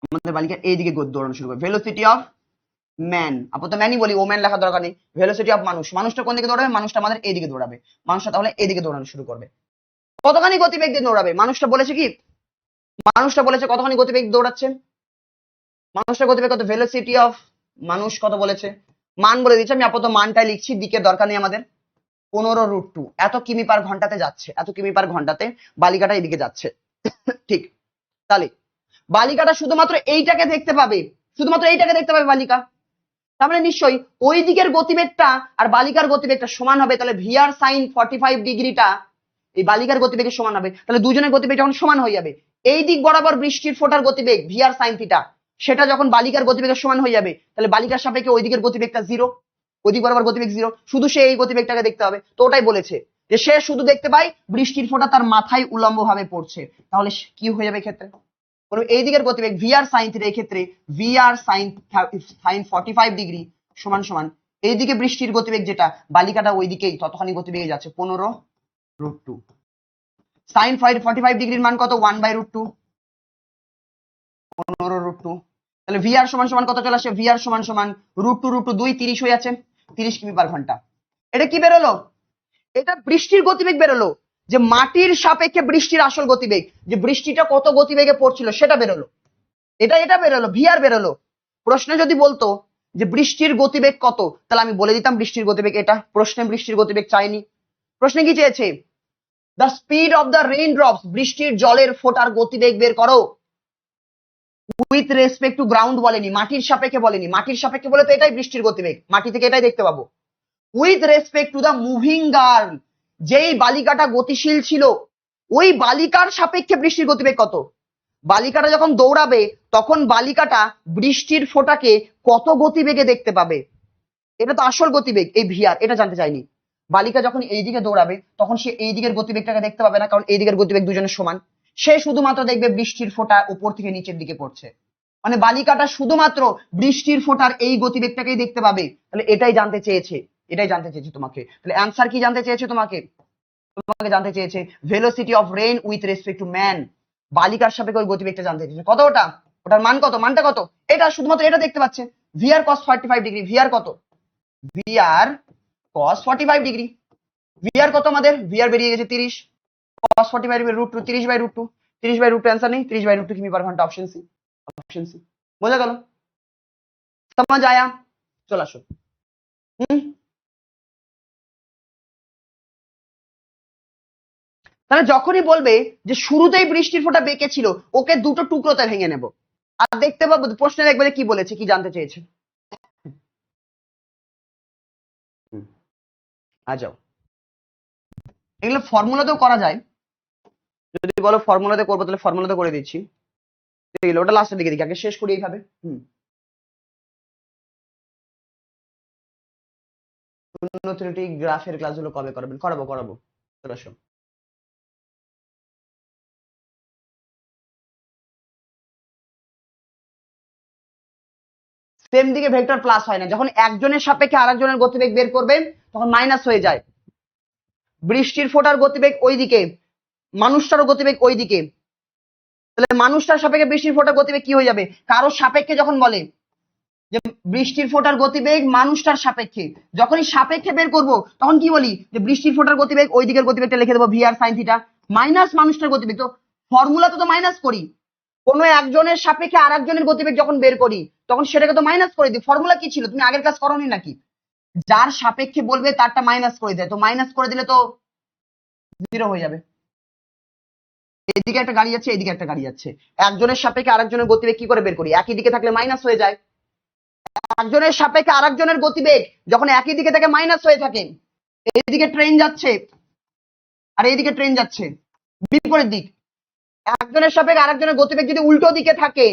আমাদের বালিকা এইদিকে দৌড়ানো শুরু করবে। ভেলোসিটি অফ ম্যান, আপাতত ম্যানই বলি, ওম্যান লেখার দরকার নেই। ভেলোসিটি অফ মানুষটা কোন দিকে দৌড়াবে? মানুষটা আমাদের এইদিকে দৌড়াবে। মানুষটা তাহলে এইদিকে দৌড়ানো শুরু করবে। কতখানি গতিবেগ দিয়ে দৌড়াবে? মানুষটা বলেছে কি? মানুষটা বলেছে কতখানি গতিবেগ দৌড়াচ্ছে? মানুষটার গতিবেগ কত? ভেলোসিটি অফ মানুষ কত বলেছে? মান বলে দিচ্ছি, আমি আপাতত মানটাই লিখছি, দিকের দরকার নেই আমাদের। 15√2, এত কিমি/ঘন্টাতে যাচ্ছে, এত কিমি/ঘন্টাতে বালিকাটা এদিকে যাচ্ছে। ঠিক, তাহলে বালিকাটা শুধুমাত্র এইটাকে দেখতে পাবে, শুধুমাত্র এইটাকে দেখতে পাবে বালিকা। তার মানে নিশ্চয়ই ওই দিকের গতিবেগটা আর বালিকার গতিবেগটা সমান হবে। তাহলে ভিআর সাইন 45 ডিগ্রিটা এই বালিকার গতিবেগের সমান হবে। তাহলে দুজনের গতিবেগ যখন সমান হয়ে যাবে, এই দিক বরাবর বৃষ্টির ফোঁটার গতিবেগ ভিআর সাইন থিটা সেটা যখন বালিকার গতিবেগের সমান হয়ে যাবে, তাহলে বালিকার সাপেক্ষে ওই দিকের গতিবেগটা জিরো, ওই দিক বরাবর গতিবেগ জিরো, শুধু সে এই গতিবেগটাকে দেখতে হবে। তো ওটাই বলেছে যে সে শুধু দেখতে পায় বৃষ্টির ফোঁটা তার মাথায় উলম্ব ভাবে পড়ছে। তাহলে কি হয়ে যাবে ক্ষেত্রে? এই দিকের গতিবেগ ভিআর সাইন থিটা, এই ক্ষেত্রে ভিআর সাইন 45 ডিগ্রি সমান সমান এইদিকে বৃষ্টির গতিবেগ যেটা, বালিকাটা ওই দিকেই ততখানি গতিবেগে যাচ্ছে 15√2। সাইন 45 ডিগ্রির মান কত? 1/√2, 15√2। তাহলে ভিআর সমান সমান কত চলে আসে? ভিআর সমান সমান √2 2 30 হয়ে যাচ্ছে, 30 কিমি/ঘন্টা। এটা কি বেরোলো? এটা বৃষ্টির গতিবেগ বেরোলো, যে মাটির সাপেক্ষে বৃষ্টির আসল গতিবেগ, যে বৃষ্টিটা কত গতিবেগে পড়ছিল সেটা বেরোলো। এটা বেরোলো, ভিআর বেরোলো। প্রশ্নে যদি বলতো যে বৃষ্টির গতিবেগ কত, তাহলে আমি বলে দিতাম বৃষ্টির গতিবেগ এটা। প্রশ্নে বৃষ্টির গতিবেগ চাইনি, প্রশ্নে কি চেয়েছে? The speed of the rain drops, বৃষ্টির জলের ফোঁটার গতিবেগ বের করো। উইথ রেসপেক্ট টু গ্রাউন্ড বলেনি, মাটির সাপেক্ষে বলেনি, মাটির সাপেক্ষে বলে তো এটাই বৃষ্টির গতিবেগ, মাটি থেকে এটাই দেখতে পাবো। With respect to the moving girl, যেই বালিকাটা গতিশীল ছিল ওই বালিকার সাপেক্ষে বৃষ্টির গতিবেগ কত। বালিকাটা যখন দৌড়াবে তখন বালিকাটা বৃষ্টির ফোঁটাকে কত গতিবেগে দেখতে পাবে, এটা তো আসল গতিবেগ এই ভিআর, এটা জানতে চাইনি। বালিকা যখন এইদিকে দৌড়াবে তখন সে এই দিকের গতিবেগটাকে দেখতে পাবে না, কারণ এই দিকের গতিবেগ দুজনের সমান। সে শুধুমাত্র দেখবে বৃষ্টির ফোঁটা উপর থেকে নিচের দিকে পড়ছে, মানে বালিকাটা শুধুমাত্র বৃষ্টির ফোঁটার এই গতিবেগটাকেই দেখতে পাবে। তাহলে এটাই জানতে চেয়েছে, এটাই জানতে চেয়েছে তোমাকে। তাহলে অ্যান্সার কি জানতে চেয়েছে তোমাকে? তোমাকে জানতে চেয়েছে velocity of rain with respect to man, বালিকার সাপেক্ষে ওই গতিবেগটা জানতে চেয়েছে। কত ওটা, ওটার মান কত, মানটা কত, এটা শুধুমাত্র এটা দেখতে পাচ্ছে। ভিআর cos 45 ডিগ্রি, ভিআর কত, ভিআর cos 45 ডিগ্রি, ভিআর কত আমাদের, ভিআর বেরিয়ে গেছে 30, cos 45 √2, 30/√2, 30/√2 आंसर नहीं, 30/√2 किमी पर घंटा, ऑप्शन सी, ऑप्शन सी। বোঝা গেল, समझ आया? চল আসো। তাহলে যখনই বলবে যে শুরুতেই বৃষ্টির ফোঁটা বেঁকে ছিল, ওকে দুটো টুকরোতে ভেঙে নেব। আর দেখতে পাবো প্রশ্নের একবারে কি বলেছে, কি জানতে চেয়েছে। আ যাও, এগুলো ফর্মুলাতেও করা যায়, যদি বলো ফর্মুলাতে করবো তাহলে ফর্মুলাতে করে দিচ্ছি। এগুলো ওটা লাস্টের দিকে দেখি, আগে শেষ করি এইভাবে। ট্রিনোমেট্রিক গ্রাফের ক্লাসগুলো কবে করবেন? করাবো করাবো, চলে আসো। সেম দিকে ভেক্টর প্লাস হয় না, যখন একজনের সাপেক্ষে আরেকজনের গতিবেগ বের করবেন তখন মাইনাস হয়ে যায়। বৃষ্টির ফোঁটার গতিবেগ ওইদিকে, মানুষটারও গতিবেগ ওইদিকে, তাহলে মানুষটার সাপেক্ষে বৃষ্টির ফোঁটার গতিবেগ কি হয়ে যাবে? কারোর সাপেক্ষে যখন বলে যে বৃষ্টির ফোঁটার গতিবেগ মানুষটার সাপেক্ষে, যখনই সাপেক্ষে বের করব তখন কি বলি যে বৃষ্টির ফোঁটার গতিবেগ ওই দিকের গতিবেগটা লিখে দেবো ভিআর সাইন থিটা মাইনাস মানুষটার গতিবেগ। তো ফর্মুলা তো মাইনাস করি, কোনো একজনের সাপেক্ষে আর একজনের গতিবেগ যখন বের করি তখন সেটাকে তো মাইনাস করে দিই। ফর্মুলা কি ছিল, তুমি আগের ক্লাস করোনি নাকি? যার সাপেক্ষে বলবে তারটা মাইনাস করে দেয়, তো মাইনাস করে দিলে তো জিরো হয়ে যাবে। এদিকে একটা গাড়ি যাচ্ছে, এদিকে একটা গাড়ি যাচ্ছে, একজনের সাপেক্ষে আরেকজনের গতিবেগ কি করে বের করি? একই দিকে থাকলে মাইনাস হয়ে যায়। একজনের সাপেক্ষে আরেকজনের গতিবেগ যখন একই দিকে থেকে মাইনাস হয়ে থাকে, এইদিকে ট্রেন যাচ্ছে আর এইদিকে ট্রেন যাচ্ছে বিপরীত দিক, একজনের সাপেক্ষে আরেকজনের গতিবেগ যদি উল্টো দিকে থাকে,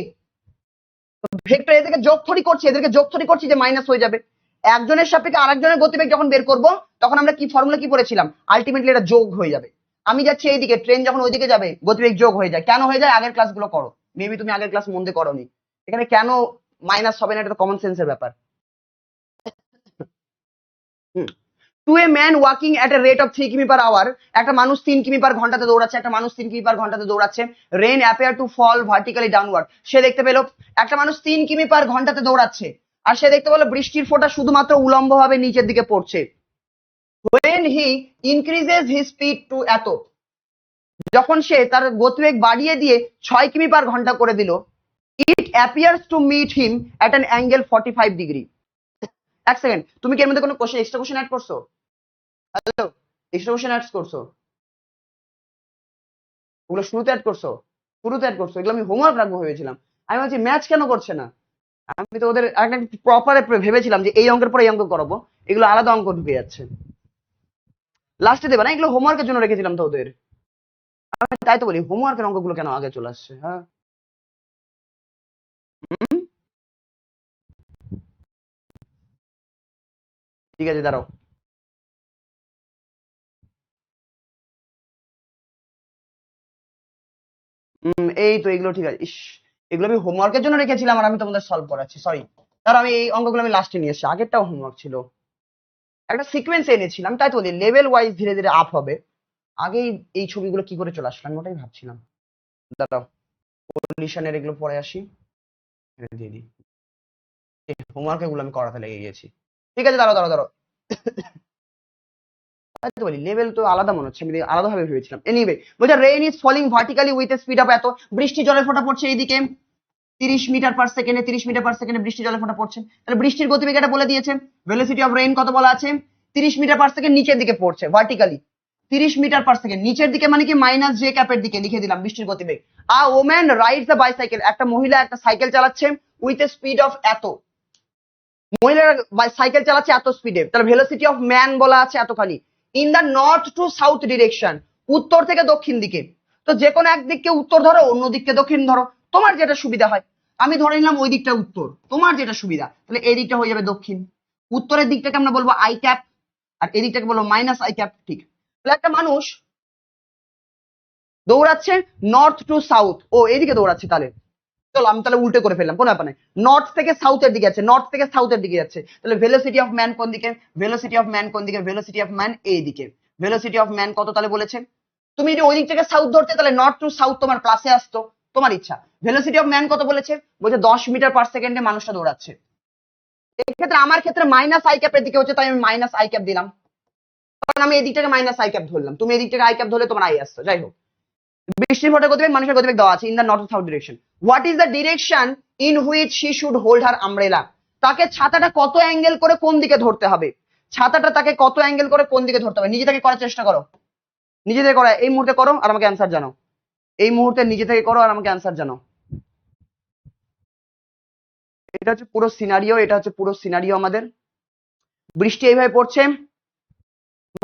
ভেক্টর এদেরকে যোগফল করছি, এদেরকে যোগফল করছি যে মাইনাস হয়ে যাবে। একজনের সাপেক্ষে আরেকজনের গতিবেগ যখন বের করব তখন আমরা কি ফর্মুলা কি পড়েছিলাম? আলটিমেটলি এটা যোগ হয়ে যাবে। আমি যাচ্ছি এইদিকে, ট্রেন যখন ওইদিকে যাবে গতিবেগ যোগ হয়ে যায়। কেন হয়ে যায়? আগের ক্লাসগুলো করো, মেবি তুমি আগের ক্লাস মন দিয়ে করোনি। এখানে কেন মাইনাস হবে না, এটা তো কমন সেন্সের ব্যাপার। To a man walking at a rate of 3 কিমি পার আওয়ার, একটা মানুষ 3 কিমি পার ঘন্টাতে দৌড়াচ্ছে, একটা মানুষ 3 কিমি পার ঘন্টাতে দৌড়াচ্ছে। Rain appear to fall vertically downward, সে দেখতে পেল একটা মানুষ 3 কিমি পার ঘন্টাতে দৌড়াচ্ছে আর সে দেখতে পেল বৃষ্টির ফোঁটা শুধুমাত্র উলম্বভাবে নিচের দিকে পড়ছে। when he increases his speed to এত, যখন সে তার গতিবেগ বাড়িয়ে দিয়ে 6 কিমি পার ঘন্টা করে দিল, it appears to meet him at an angle 45 degree. এক সেকেন্ড, তুমি কি এর মধ্যে কোনো কোশ্চেন এক্সট্রা কোশ্চেন অ্যাড করছো? হ্যালো, এক্সট্রা কোশ্চেন অ্যাড করছো? ওগুলো শুরুতে অ্যাড করছো? শুরুতে অ্যাড করছো, এগুলো আমি হোমওয়ার্ক রাখবো ভেবেছিলাম। আমি বলছি ম্যাচ কেন করছে না, আমি তো ওদের একটা প্রপারে ভেবেছিলাম যে এই অঙ্কের পরে এই অঙ্ক করাবো, এগুলো আলাদা অঙ্ক ঢুকে যাচ্ছে, লাস্টে দেবে না, এগুলো হোমওয়ার্কের জন্য রেখেছিলাম তো ওদের। আমি তাই তো বলি হোমওয়ার্কের অঙ্কগুলো কেন আগে চলে আসছে। হ্যাঁ ঠিক আছে, দাঁড়াও। এই তো এগুলো ঠিক আছে। ইস, এগুলো আমি হোমওয়ার্কের জন্য রেখেছিলাম আর আমি তোমাদের সলভ করাচ্ছি, সরি। তার আমি এই অঙ্কগুলো আমি লাস্টে নিয়ে এসেছি, আগেরটাও হোমওয়ার্ক ছিল, একটা সিকোয়েন্স এনেছিলাম, তাই তো বলি লেভেল ওয়াইজ ধীরে ধীরে আপ হবে। আগেই এই ছবিগুলো কি করে চলে আসলাম ওটাই ভাবছিলাম। দাঁড়াও, পলিউশনের এগুলো পরে আসি, দিয়ে দিই। হোমওয়ার্ক এগুলো আমি করাতে লেগে গেছি। ঠিক আছে, দাঁড়াও দাঁড়াও দাঁড়াও, তাই তো বলি লেভেল তো আলাদা মনে হচ্ছে, আমি আলাদাভাবে ভেবেছিলাম। এনিওয়ে বলছে rain is falling vertically with a speed of এত, বৃষ্টি জলের ফোঁটা পড়ছে এইদিকে 30 মিটার পার সেকেন্ডে, 30 মিটার পার সেকেন্ডে বৃষ্টি জলের ফোঁটা পড়ছে। তাহলে বৃষ্টির গতিবেগ এটা বলে দিয়েছে, ভেলোসিটি অফ রেইন কত বলা আছে? 30 মিটার পার সেকেন্ড নিচের দিকে পড়ছে ভার্টিক্যালি, 30 মিটার পার সেকেন্ড নিচের দিকে মানে কি মাইনাস জে ক্যাপের দিকে লিখে দিলাম বৃষ্টির গতিবেগ। A woman rides the bicycle, একটা মহিলা একটা সাইকেল চালাচ্ছে উইথ এ স্পিড অফ এত, মহিলারা সাইকেল চালাচ্ছে এত স্পিডে, তাহলে ভেলোসিটি অফ ম্যান বলা আছে এতখানি। In the north two south direction, উত্তর থেকে দক্ষিণ দিকে। তো যে কোনো একদিককে উত্তর ধরো, অন্য দিককে দক্ষিণ ধরো, তোমার যেটা সুবিধা হয়। আমি ধরে নিলাম ওই দিকটা উত্তর, তোমার যেটা সুবিধা, তাহলে এই দিকটা হয়ে যাবে দক্ষিণ। উত্তরের দিকটাকে আমরা বলবো আই ক্যাপ, আর এই দিকটাকে বলবো মাইনাস আই ক্যাপ। ঠিক, তাহলে একটা মানুষ দৌড়াচ্ছে নর্থ টু সাউথ, ও এইদিকে দৌড়াচ্ছে, তাহলে চলো আমি তাহলে উল্টে করে ফেললাম, কোনো ব্যাপার নাই। নর্থ থেকে সাউথের দিকে যাচ্ছে, নর্থ থেকে সাউথের দিকে যাচ্ছে, তাহলে ভেলোসিটি অফ ম্যান কোন দিকে? ভেলোসিটি অফ ম্যান কোন দিকে? ভেলোসিটি অফ ম্যান এই দিকে। ভেলোসিটি অফ ম্যান কত তাহলে বলেছে? তুমি যদি ওই দিক থেকে সাউথ ধরতে, তাহলে নর্থ টু সাউথ তোমার প্লাসে আসতো, তোমার ইচ্ছা। ভেলোসিটি অফ ম্যান কত বলেছে? বলছে 10 মিটার পার সেকেন্ডে মানুষটা দৌড়াচ্ছে। এক্ষেত্রে আমার ক্ষেত্রে মাইনাস আই ক্যাপের দিকে হচ্ছে, তাই আমি মাইনাস আই ক্যাপ দিলাম, কারণ আমি এই দিকটাকে মাইনাস আই ক্যাপ ধরলাম, তুমি এই দিকটাকে আই ক্যাপ ধরলে তোমার আই আসতো। যাই হোক, বৃষ্টির ফোঁটা গতিবেগ মানুষের গতিবেগ দেওয়া আছে in the north south direction. What is the direction in which she should hold her umbrella? তাকে ছাতাটা কত অ্যাঙ্গেল করে কোন দিকে ধরতে হবে? ছাতাটা তাকে কত অ্যাঙ্গেল করে কোন দিকে ধরতে হবে? নিজে থেকে করার চেষ্টা করো, নিজে থেকে করো, এই মুহূর্তে করো আর আমাকে অ্যান্সার জানাও। এই মুহূর্তে নিজে থেকে করো আর আমাকে অ্যান্সার জানাও। এটা হচ্ছে পুরো সিনারিও, এটা হচ্ছে পুরো সিনারিও আমাদের। বৃষ্টি এইভাবে পড়ছে,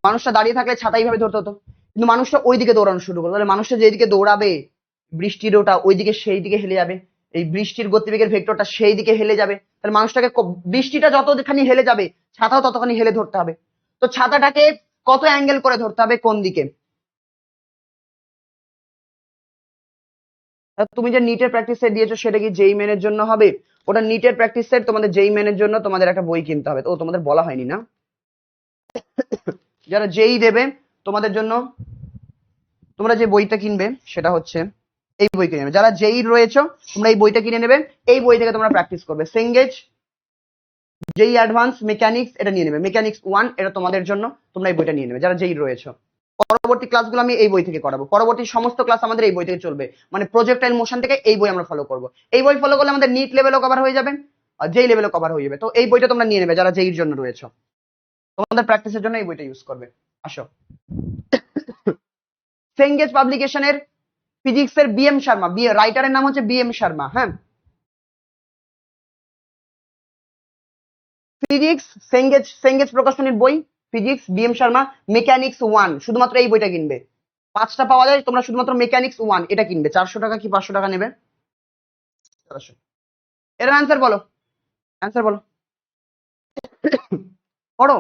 মানুষটা দাঁড়িয়ে থাকলে ছাতা এইভাবে ধরতে হতো, কিন্তু মানুষটা ওইদিকে দৌড়ানো শুরু করলো, তাহলে মানুষটা যেদিকে দৌড়াবে বৃষ্টির ওটা ওইদিকে সেই দিকে হেলে যাবে, এই বৃষ্টির গতিবেগের ভেক্টরটা সেই দিকে হেলে যাবে, তাহলে মানুষটাকে বৃষ্টিটা যতখানি হেলে যাবে ছাতাও ততখানি হেলে ধরতে হবে। তো ছাতাটাকে কত অ্যাঙ্গেল করে ধরতে হবে কোন দিকে? তুমি যে নিটের প্র্যাকটিস সেট দিয়েছো সেটা কি জেই মেনের জন্য হবে? ওটা নিটের প্র্যাকটিস সেট, তোমাদের জেই মেনের জন্য তোমাদের একটা বই কিনতে হবে, তো তোমাদের বলা হয়নি না? যারা জেই দেবে তোমাদের জন্য তোমরা যে বইটা কিনবে সেটা হচ্ছে এই বই কিনে নেবে। যারা জেই রয়েছে তোমরা এই বইটা কিনে নেবে, এই বই থেকে তোমরা প্র্যাকটিস করবে। সেঙ্গেজ জেই অ্যাডভান্স মেকানিক্স এটা নিয়ে নেবে, মেকানিক্স 1 এটা তোমাদের জন্য, তোমরা এই বইটা নিয়ে নেবে যারা জেই রয়েছে। পরবর্তী ক্লাসগুলো আমি এই বই থেকে করাবো, পরবর্তী সমস্ত ক্লাস আমাদের এই বই থেকে চলবে, মানে প্রজেক্টাইল মোশন থেকে এই বই আমরা ফলো করব। এই বই ফলো করলে আমাদের নিট লেভেলও কভার হয়ে যাবে আর জেই লেভেলও কভার হয়ে যাবে। তো এই বইটা তোমরা নিয়ে নেবে যারা জেইর জন্য রয়েছে, তোমাদের প্র্যাকটিসের জন্য এই বইটা ইউজ করবে। আসো, সেঙ্গেজ পাবলিকেশনের ফিজিক্সের বিএম শর্মা, রাইটারের নাম হচ্ছে বিএম শর্মা। হ্যাঁ, ফিজিক্স সেঙ্গেজ, সেঙ্গেজ প্রকাশনীর বই ফিজিক্স বিএম শর্মা মেকানিক্স 1, শুধুমাত্র এই বইটা কিনবে। 5টা পাওয়া যায়, তোমরা শুধুমাত্র মেকানিক্স 1 এটা কিনবে। 400 টাকা কি 500 টাকা নেবে? 400। এর অ্যান্সার বলো, অ্যান্সার বলো, পড়ো।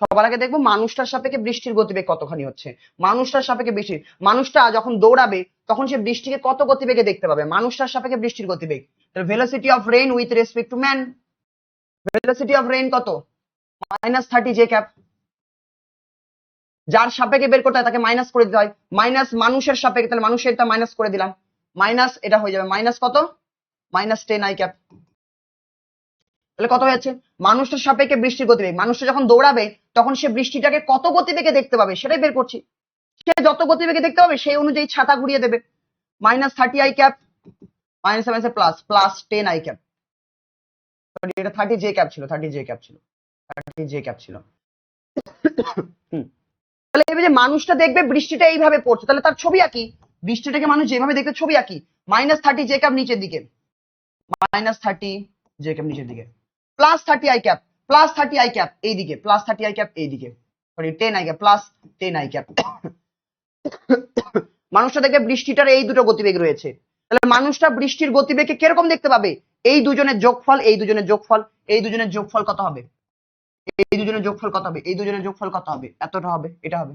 সবার আগে দেখবো মানুষটার সাপেক্ষে বৃষ্টির গতিবেগ কতখানি হচ্ছে। মানুষটার সাপেক্ষে বৃষ্টি, মানুষটা যখন দৌড়াবে তখন সে বৃষ্টিকে কত গতিবেগে দেখতে পাবে? মানুষটার সাপেক্ষে বৃষ্টির গতিবেগ, velocity of rain with respect to man. Velocity of rain কত? -30 জে ক্যাপ। যার সাপেক্ষে বের করতে হয় তাকে মাইনাস করে দিতে হয়, মাইনাস মানুষের সাপেক্ষে, তাহলে মানুষেরটা মাইনাস করে দিলাম, মাইনাস এটা হয়ে যাবে মাইনাস কত? -10 আই ক্যাপ। তাহলে কত হয়েছে? মানুষটার সাপেক্ষে বৃষ্টির গতিবেগ, মানুষটা যখন দৌড়াবে তখন সে বৃষ্টিটাকে কত গতিবেগে দেখতে পাবে সেটাই বের করছি। সে যত গতিবেগে দেখতে পাবে সেই অনুযায়ী ছাতা ঘুরিয়ে দেবে। -30 I cap, minus minus plus, +10 I cap. এটা 30 জে ক্যাপ ছিল, 30 জে ক্যাপ ছিল, 30 জে ক্যাপ ছিল। তাহলে এই যে মানুষটা দেখবে বৃষ্টিটা এইভাবে পড়ছে, তাহলে তার ছবি আঁকি, বৃষ্টিটাকে মানুষ যেভাবে দেখবে ছবি আঁকি। -30 জে ক্যাপ নিচের দিকে, -30 জে ক্যাপ নিচের দিকে, +30 আই ক্যাপ, +30 আই ক্যাপ এইদিকে, +30 আই ক্যাপ এইদিকে, sorry 10 I cap, +10 I cap. মানুষটা দেখবে বৃষ্টিটার এই দুটো গতিবেগ রয়েছে, তাহলে মানুষটা বৃষ্টির গতিবেগকে কিরকম দেখতে পাবে? এই দুজনের যোগফল, এই দুজনের যোগফল, এই দুজনের যোগফল কত হবে? এই দুজনের যোগফল কত হবে? এই দুজনের যোগফল কত হবে? এতটা হবে, এটা হবে।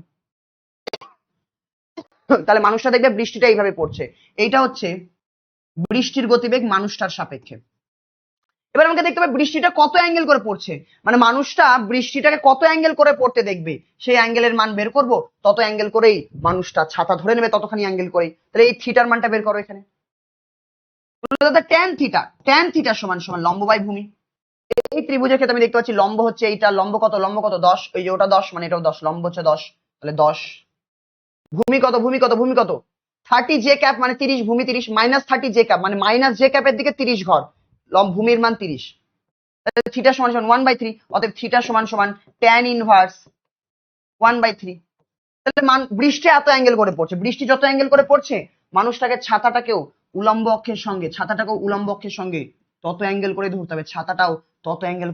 তাহলে মানুষটা দেখবে বৃষ্টিটা এইভাবে পড়ছে, এইটা হচ্ছে বৃষ্টির গতিবেগ মানুষটার সাপেক্ষে। এবার আমাকে দেখতে হবে বৃষ্টিটা কত অ্যাঙ্গেল করে পড়ছে, মানে মানুষটা বৃষ্টিটাকে কত অ্যাঙ্গেল করে পড়তে দেখবে সেই অ্যাঙ্গেলের মান বের করব, তত অ্যাঙ্গেল করেই মানুষটা ছাতা ধরে নেবে ততখানি অ্যাঙ্গেল করেই। তাহলে এই থিটার মানটা বের করো এখানে। ট্যান থিটা, ট্যান থিটা সমান সমান লম্ব বাই ভূমি। এই ত্রিভুজের ক্ষেত্রে আমি দেখতে পাচ্ছি লম্ব হচ্ছে এইটা, লম্ব কত? লম্ব কত? 10, ওই যে ওটা 10 মানে এটাও 10, লম্ব হচ্ছে 10, তাহলে 10। ভূমি কত? ভূমি কত? ভূমি কত? 30 জে ক্যাপ মানে 30, ভূমি 30, -30 জে ক্যাপ মানে মাইনাস জে ক্যাপের দিকে 30 ঘর, ভূমির মান 30। থিটা সমান সমান 1/3, অতএব থিটা সমান সমান tan ইনভার্স 1/3। তাহলে বৃষ্টি এত অ্যাঙ্গেল করে পড়ছে, বৃষ্টি যত অ্যাঙ্গেল করে পড়ছে ছাতাটাকেও উলম্ব অক্ষের সঙ্গে তত অ্যাঙ্গেল করে ধরতে হবে, ছাতাটাও তত অ্যাঙ্গেল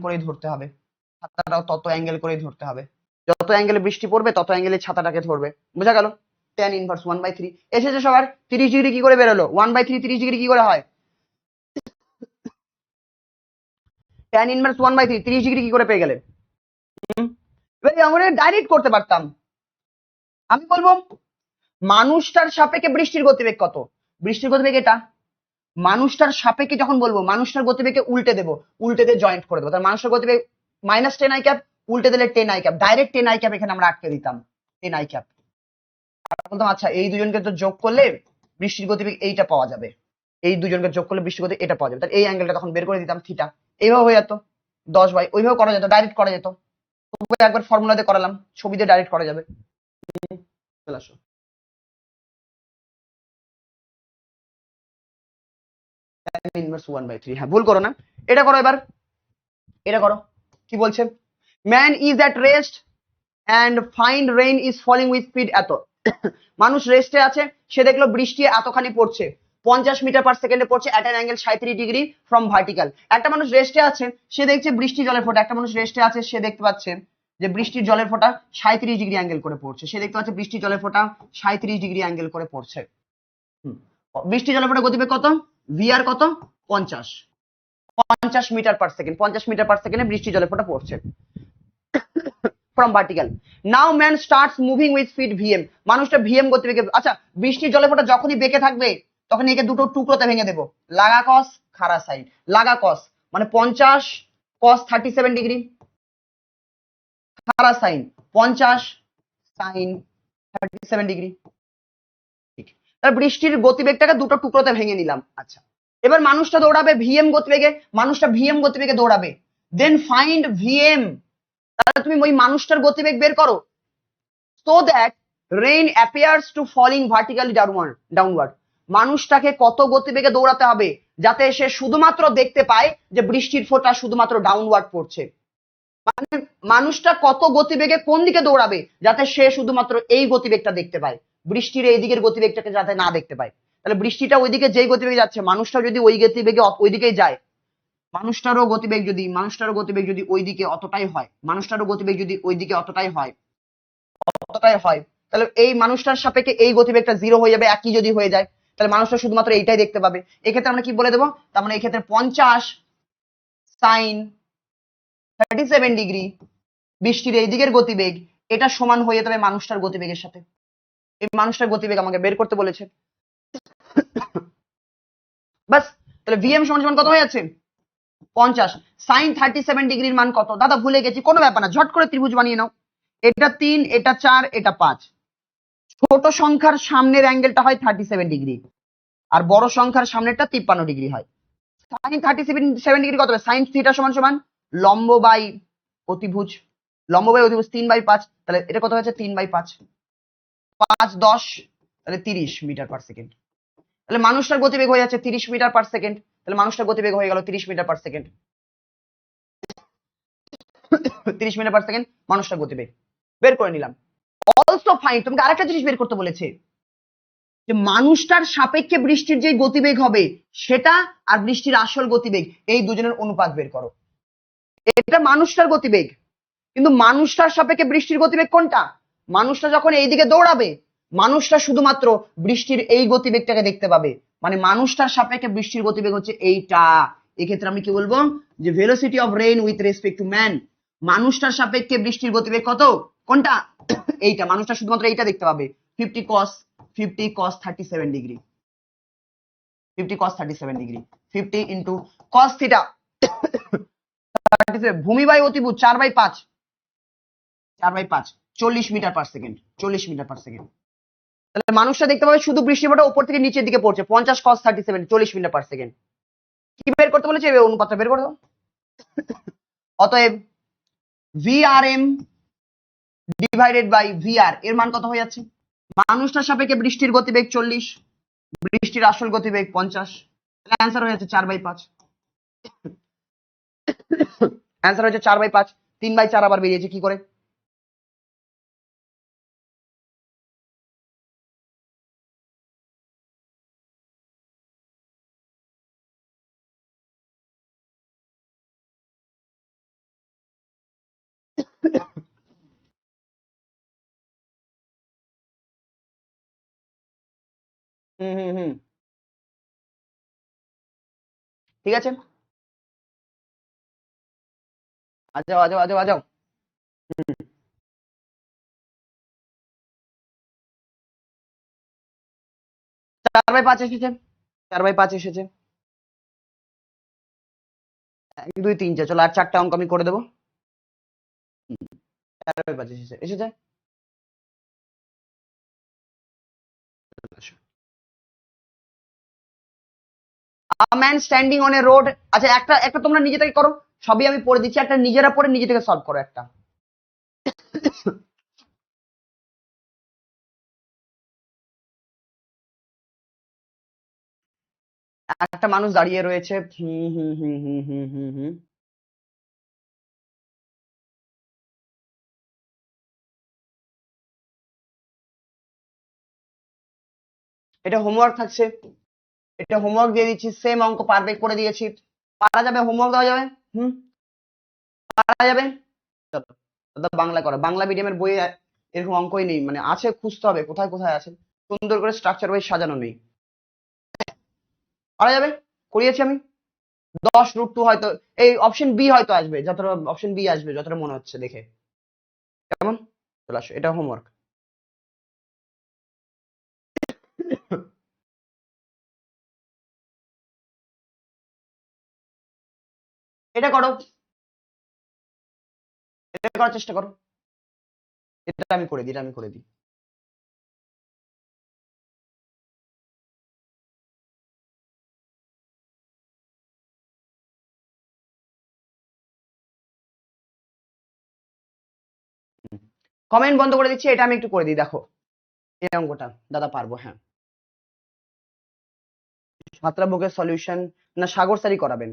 করে ধরতে হবে। যত অ্যাঙ্গেলে বৃষ্টি পড়বে তত অ্যাঙ্গেলে ছাতাটাকে ধরবে। বোঝা গেল? tan ইনভার্স 1/3 এসেছে সবার। 30 ডিগ্রি কি করে বেরোলো? 1/3 30 ডিগ্রি কি করে হয়? tan ইনভার্স 1/3 30 ডিগ্রি কি করে পেয়ে গেলে? এবারে আমরা ডাইরেক্ট করতে পারতাম। আমি বলবো মানুষটার সাপেক্ষে বৃষ্টির গতিবেগ কত? বৃষ্টির গতিবেগ এটা। মানুষটার সাপেক্ষে যখন বলবো, মানুষটার গতিবেগকে উল্টে দেবো, উল্টে দিয়ে জয়েন্ট করে দেবো। তার মানুষটার গতিবেগ -10 i ক্যাপ, উল্টে দিলে 10 i cap, direct 10 i cap এখানে আমরা আটকে দিতাম, 10 i ক্যাপ। বলতাম আচ্ছা এই দুজনকে তো যোগ করলে বৃষ্টির গতিবেগ এইটা পাওয়া যাবে, এই দুজনকে যোগ করলে বৃষ্টির গতিবেগ এটা পাওয়া যাবে, তাহলে এই অ্যাঙ্গেলটা তখন বের করে দিতাম থিটা। এইভাবে হয়ে যেত 10 ওইভাবে করা যেত, ডাইরেক্ট করা যেত। একবার ফর্মুলা দিয়ে করালাম, ছবি দিয়ে ডাইরেক্ট করা যাবে। চলে আসো। ইনভার্স 1/3, হ্যাঁ ভুল করো না, এটা করো। এবার এটা করো, কি বলছে? Man is at rest and find rain is falling with speed এত। মানুষ রেস্টে আছে, সে দেখলো বৃষ্টি এতখানি পড়ছে, 50 মিটার পার সেকেন্ডে পড়ছে, at an angle 37 degree from vertical. একটা মানুষ রেস্টে আছে, সে দেখছে বৃষ্টি জলের ফোঁটা, একটা মানুষ রেস্টে আছে, সে দেখতে পাচ্ছে যে বৃষ্টির জলের ফোঁটা 37 ডিগ্রি অ্যাঙ্গেল করে পড়ছে, সে দেখতে পাচ্ছে বৃষ্টির জলের ফোঁটা 37 ডিগ্রি অ্যাঙ্গেল করে পড়ছে। বৃষ্টি জলের ফোঁটা গতিবেগ কত? ভিআর কত? 50 metre per second, 50 metre per সেকেন্ডে বৃষ্টি জলের ফোঁটা পড়ছে from vertical. Now man starts moving with speed VM. মানুষটা ভিএম গতিবেগে, আচ্ছা বৃষ্টির জলের ফোঁটা যখনই বেঁকে থাকবে তখন একে দুটো টুকরোতে ভেঙে দেবো, লাগা কস খাড়া সাইন। লাগা কস মানে 50 cos 37 ডিগ্রি, খাড়া সাইন 50 sin 37 ডিগ্রি। ঠিক, তাহলে বৃষ্টির গতিবেগটাকে দুটো টুকরোতে ভেঙে নিলাম। আচ্ছা এবার মানুষটা দৌড়াবে ভিএম গতিবেগে, মানুষটা ভিএম গতিবেগে দৌড়াবে, দেন ফাইন্ড ভিএম। তাহলে তুমি ওই মানুষটার গতিবেগ বের করো, so that rain appears to falling vertically downward। মানুষটাকে কত গতিবেগে দৌড়াতে হবে যাতে সে শুধুমাত্র দেখতে পায় যে বৃষ্টির ফোঁটা শুধুমাত্র ডাউনওয়ার্ড পড়ছে। মানে মানুষটা কত গতিবেগে কোন দিকে দৌড়াবে যাতে সে শুধুমাত্র এই গতিবেগটা দেখতে পায়, বৃষ্টির এই দিকের গতিবেগটাকে যাতে না দেখতে পায়। তাহলে বৃষ্টিটা ওইদিকে যেই গতিবেগে যাচ্ছে, মানুষটা যদি ওই গতিবেগে ওইদিকেই যায়, মানুষটারও গতিবেগ যদি ওইদিকে অতটাই হয়, মানুষটারও গতিবেগ যদি ওইদিকে অতটাই হয়, তাহলে এই মানুষটার সাপেক্ষে এই গতিবেগটা 0 হয়ে যাবে। একই যদি হয়ে যায় তাহলে মানুষটা শুধুমাত্র এইটাই দেখতে পাবে। এক্ষেত্রে আমরা কি বলে দেবো? তার মানে এক্ষেত্রে 50 sin 37 ডিগ্রি বৃষ্টির এই দিকের গতিবেগ, এটা সমান হয়ে যাবে মানুষটার গতিবেগের সাথে। এই মানুষটার গতিবেগ আমাকে বের করতে বলেছে। বাস, তাহলে ভিএম সমান সমান কত হয়ে যাচ্ছে? 50 sin 37 ডিগ্রির মান কত? দাদা ভুলে গেছি, কোনো ব্যাপার না, ঝট করে ত্রিভুজ বানিয়ে নাও। এটা 3, এটা 4, এটা 5। ছোট সংখ্যার সামনের অ্যাঙ্গেলটা হয় 37 ডিগ্রি আর বড় সংখ্যার সামনেরটা 53 ডিগ্রি হয়। sin 37 ডিগ্রি কত হবে? sin থিটা সমান সমান লম্ব বাই অতিভুজ, 3/5। তাহলে এটা কত হয়েছে? 3/5, 5 10, তাহলে 30 মিটার পার সেকেন্ড। তাহলে মানুষটার গতিবেগ হয়ে যাচ্ছে 30 মিটার পার সেকেন্ড। তাহলে মানুষটার গতিবেগ হয়ে গেল 30 metre per second. 30 metre per second মানুষটার গতিবেগ বের করে নিলাম। অলসো ফাইন্ড, তোমাকে আরেকটা জিনিস বের করতে বলেছে যে মানুষটার সাপেক্ষে বৃষ্টির যে গতিবেগ হবে সেটা আর বৃষ্টির আসল গতিবেগ এই দুজনের অনুপাত বের করো। এটা মানুষটার গতিবেগ, কিন্তু মানুষটার সাপেক্ষে বৃষ্টির গতিবেগ কোনটা? মানুষটা যখন এইদিকে দৌড়াবে মানুষটা শুধুমাত্র বৃষ্টির এই গতিবেগটাকে দেখতে পাবে, মানে মানুষটার সাপেক্ষে বৃষ্টির গতিবেগ হচ্ছে এইটা। এক্ষেত্রে আমি কি বলবো? যে velocity of rain with respect to man, মানুষটার সাপেক্ষে বৃষ্টির গতিবেগ কত? কোনটা? এইটা। মানুষটা শুধুমাত্র এইটা দেখতে পাবে, 50 cos 37 degree, 50 cos 37 degree, 50 into cos theta 37, ভূমি বাই অতিভুজ 4/5, 40 metre per second, 40 metre per second. তাহলে মানুষটা দেখতে পাবে শুধু বৃষ্টির ফোঁটা উপর থেকে নিচের দিকে পড়ছে, 50 cos 37, 40 মিটার পার সেকেন্ড। কি বের করতে বলেছে? অনুপাতটা বের করে দাও। অতএব VRM ডিভাইডেড বাই VR এর মান কত হয়ে যাচ্ছে? মানুষটার সাপেক্ষে বৃষ্টির গতিবেগ 40, বৃষ্টির আসল গতিবেগ 50, অ্যান্সার হয়ে যাচ্ছে 4/5। অ্যান্সার হচ্ছে 4/5। 3/4 আবার বেরিয়েছে কি করে? হুম হুম হুম, ঠিক আছে, আ যাও আ যাও আ যাও আ যাও। হুম, 4/5 এসেছে, 4/5 এসেছে। 1 2 3 4, চলো আর 4টা অঙ্ক আমি করে দেবো। 4/5 এসেছে, এসেছে। A man standing on a road. আচ্ছা, একটা একটা তোমরা নিজে থেকে করো, সবই আমি পড়ে দিচ্ছি, একটা নিজেরা পড়ে নিজে থেকে সলভ করো একটা। একটা মানুষ দাঁড়িয়ে রয়েছে। হুম হুম হুম হুম হুম হুম হুম। এটা হোমওয়ার্ক থাকছে, এটা হোমওয়ার্ক দিয়ে দিচ্ছি, সেম অঙ্ক পারবে করে দিয়েছি। পারা যাবে, হোমওয়ার্ক দেওয়া যাবে। হুম, পারা যাবে। চলো, দাদা বাংলা করো, বাংলা মিডিয়ামের বই এরকম অঙ্কই নেই, মানে আছে, খুঁজতে হবে কোথায় কোথায় আছে, সুন্দর করে স্ট্রাকচার ওয়াইজ সাজানো নেই। পারা যাবে, করিয়েছি আমি। 10√2 হয়তো, এই অপশন বি হয়তো আসবে, যতটা অপশন বি আসবে যতটা মনে হচ্ছে দেখে। কেমন? চলে আসো, এটা হোমওয়ার্ক। এটা করো, এটা করার চেষ্টা করো। এটা আমি করে দিই, এটা আমি করে দিই। কমেন্ট বন্ধ করে দিচ্ছি, এটা আমি একটু করে দিই, দেখো এই অঙ্কটা দাদা পারবো, হ্যাঁ। সাতটা বুকের সলিউশন, না সাগর স্যারই করাবেন?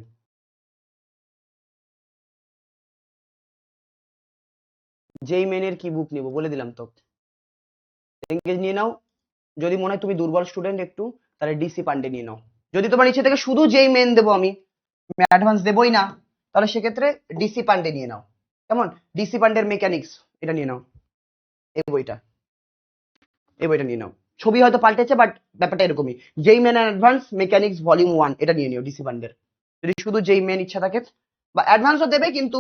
যেই মেনের কি বুক নিব বলে দিলাম তো, এঙ্গেজ নিয়ে নাও। যদি মনে হয় তুমি দুর্বল স্টুডেন্ট একটু, তাহলে ডিসি পান্ডে নিয়ে নাও। যদি তোমার ইচ্ছে থেকে শুধু যেই মেন দেবো আমি অ্যাডভান্স দেবই না, তাহলে সেক্ষেত্রে ডিসি পান্ডে নিয়ে নাও। কেমন? ডিসি পান্ডের মেকানিক্স, এটা নিয়ে নাও, এই বইটা, এই বইটা নিয়ে নাও। ছবি হয়তো পাল্টেছে, বাট ব্যাপারটা এরকমই। যেই মেন অ্যাডভান্স মেকানিক্স ভলিউম 1, এটা নিয়ে নিও ডিসি পান্ডের। যদি শুধু যেই মেন ইচ্ছা থাকে, বা অ্যাডভান্সও দেবে কিন্তু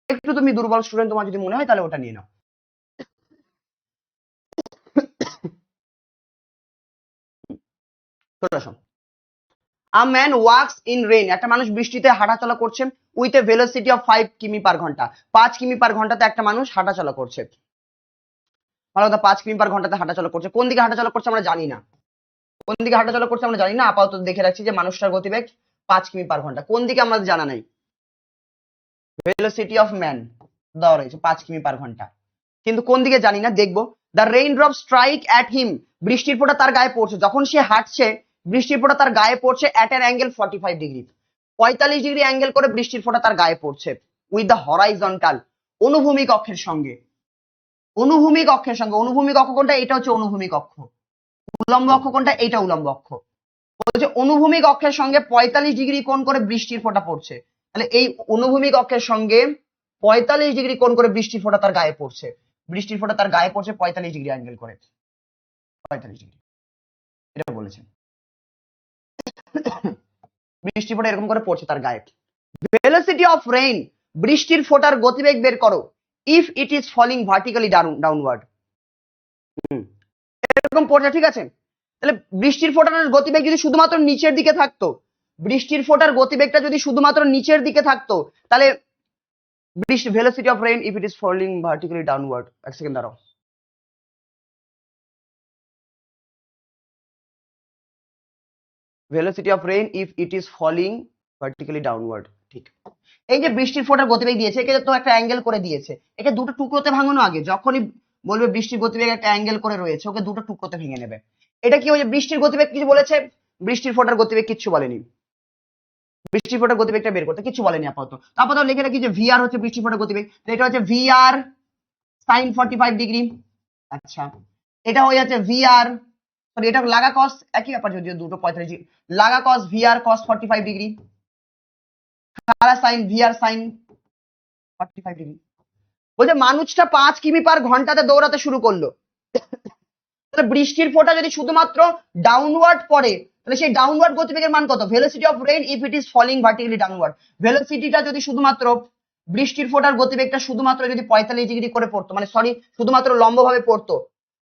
একটু তুমি দুর্বল স্টুডেন্ট তোমার যদি মনে হয়, তাহলে ওটা নিয়ে নাও। চলে আসো। A man walks in rain, একটা মানুষ বৃষ্টিতে হাঁটাচলা করছেন উইথ এ ভেলোসিটি অফ 5 কিমি পার ঘন্টা। 5 কিমি পার ঘন্টাতে একটা মানুষ হাঁটাচলা করছে। ভালো কথা, 5 কিমি পার ঘন্টাতে হাঁটাচলা করছে, কোন দিকে হাঁটাচলা করছে আমরা জানি না, কোন দিকে হাঁটাচলা করছে আমরা জানি না, আপাতত দেখে রাখছি যে মানুষটার গতিবেগ 5 কিমি পার ঘন্টা, কোন দিকে আমাদের জানা নাই। ভেলোসিটি অফ ম্যান দেওয়া রয়েছে 5 কিমি পার ঘন্টা, কিন্তু কোন দিকে জানি না, দেখবো। The rain drop strike at him, বৃষ্টির ফোঁটা তার গায়ে পড়ছে, যখন সে হাঁটছে বৃষ্টির ফোঁটা তার গায়ে পড়ছে at an angle 45 degree, 45 degree angle করে বৃষ্টির ফোঁটা তার গায়ে পড়ছে, উইথ দ্য হরাইজন্টাল, অনুভূমিক অক্ষের সঙ্গে। অনুভূমিক অক্ষের সঙ্গে, অনুভূমিক অক্ষ কোনটা? এটা হচ্ছে অনুভূমিক অক্ষ। উলম্ব অক্ষ কোনটা? এইটা উলম্ব অক্ষ। বলছে অনুভূমিক অক্ষের সঙ্গে 45 ডিগ্রি কোণ করে বৃষ্টির ফোঁটা পড়ছে, তাহলে এই অনুভূমিক অক্ষের সঙ্গে 45 ডিগ্রি কোণ করে বৃষ্টির ফোঁটা তার গায়ে পড়ছে, বৃষ্টির ফোঁটা তার গায়ে পড়ছে 45 ডিগ্রি অ্যাঙ্গেল করে, 45 ডিগ্রি, এটা বলেছে। বৃষ্টির ফোঁটা এরকম করে পড়ছে তার গায়ে। ভেলোসিটি অফ রেইন, বৃষ্টির ফোঁটার গতিবেগ বের করো if it is falling vertically downward. এরকম পড়ছে, ঠিক আছে। তাহলে বৃষ্টির ফোঁটার গতিবেগ যদি শুধুমাত্র নিচের দিকে থাকতো, বৃষ্টির ফোঁটার গতিবেগটা যদি শুধুমাত্র নিচের দিকে থাকতো, তাহলে বৃষ্টি velocity of rain if it is falling vertically downward, এক সেকেন্ড দাঁড়াও। Velocity of rain if it is falling vertically downward, ঠিক। এই যে বৃষ্টির ফোঁটার গতিবেগ দিয়েছে, একে তো একটা অ্যাঙ্গেল করে দিয়েছে, একে দুটো টুকরোতে ভাঙানো, আগে যখনই বলবে বৃষ্টির গতিবেগ একটা অ্যাঙ্গেল করে রয়েছে, ওকে দুটো টুকরোতে ভেঙে নেবে। এটা কি হয়েছে? বৃষ্টির গতিবেগ কিছু বলেছে? বৃষ্টির ফোঁটার গতিবেগ কিচ্ছু বলেনি। বৃষ্টির ফোঁটার গতিবেগটা বের করতে, কিছু বলেনি আপাতত। আপাতত লিখে রাখি যে ভিআর হচ্ছে বৃষ্টির ফোঁটার গতিবেগ, তো এটা হচ্ছে ভিআর সাইন 45 ডিগ্রি। আচ্ছা, এটা হয়ে যাচ্ছে ভিআর, সরি এটা লাগা কস, একই ব্যাপার যদিও দুটো 45 লাগা কস ভিআর কস 45 ডিগ্রি, খাড়া সাইন ভিআর সাইন 45 ডিগ্রি। বলছে মানুষটা 5 কিমি পার ঘন্টাতে দৌড়াতে শুরু করলো, তাহলে বৃষ্টির ফোঁটা যদি শুধুমাত্র ডাউনওয়ার্ড পড়ে, তাহলে সেই ডাউনওয়ার্ড গতিবেগের মান কত? Velocity of rain if it is falling vertically downward, ভেলোসিটিটা যদি শুধুমাত্র বৃষ্টির ফোঁটার গতিবেগটা শুধুমাত্র যদি 45 ডিগ্রি করে পড়তো, মানে সরি শুধুমাত্র লম্বভাবে পড়তো,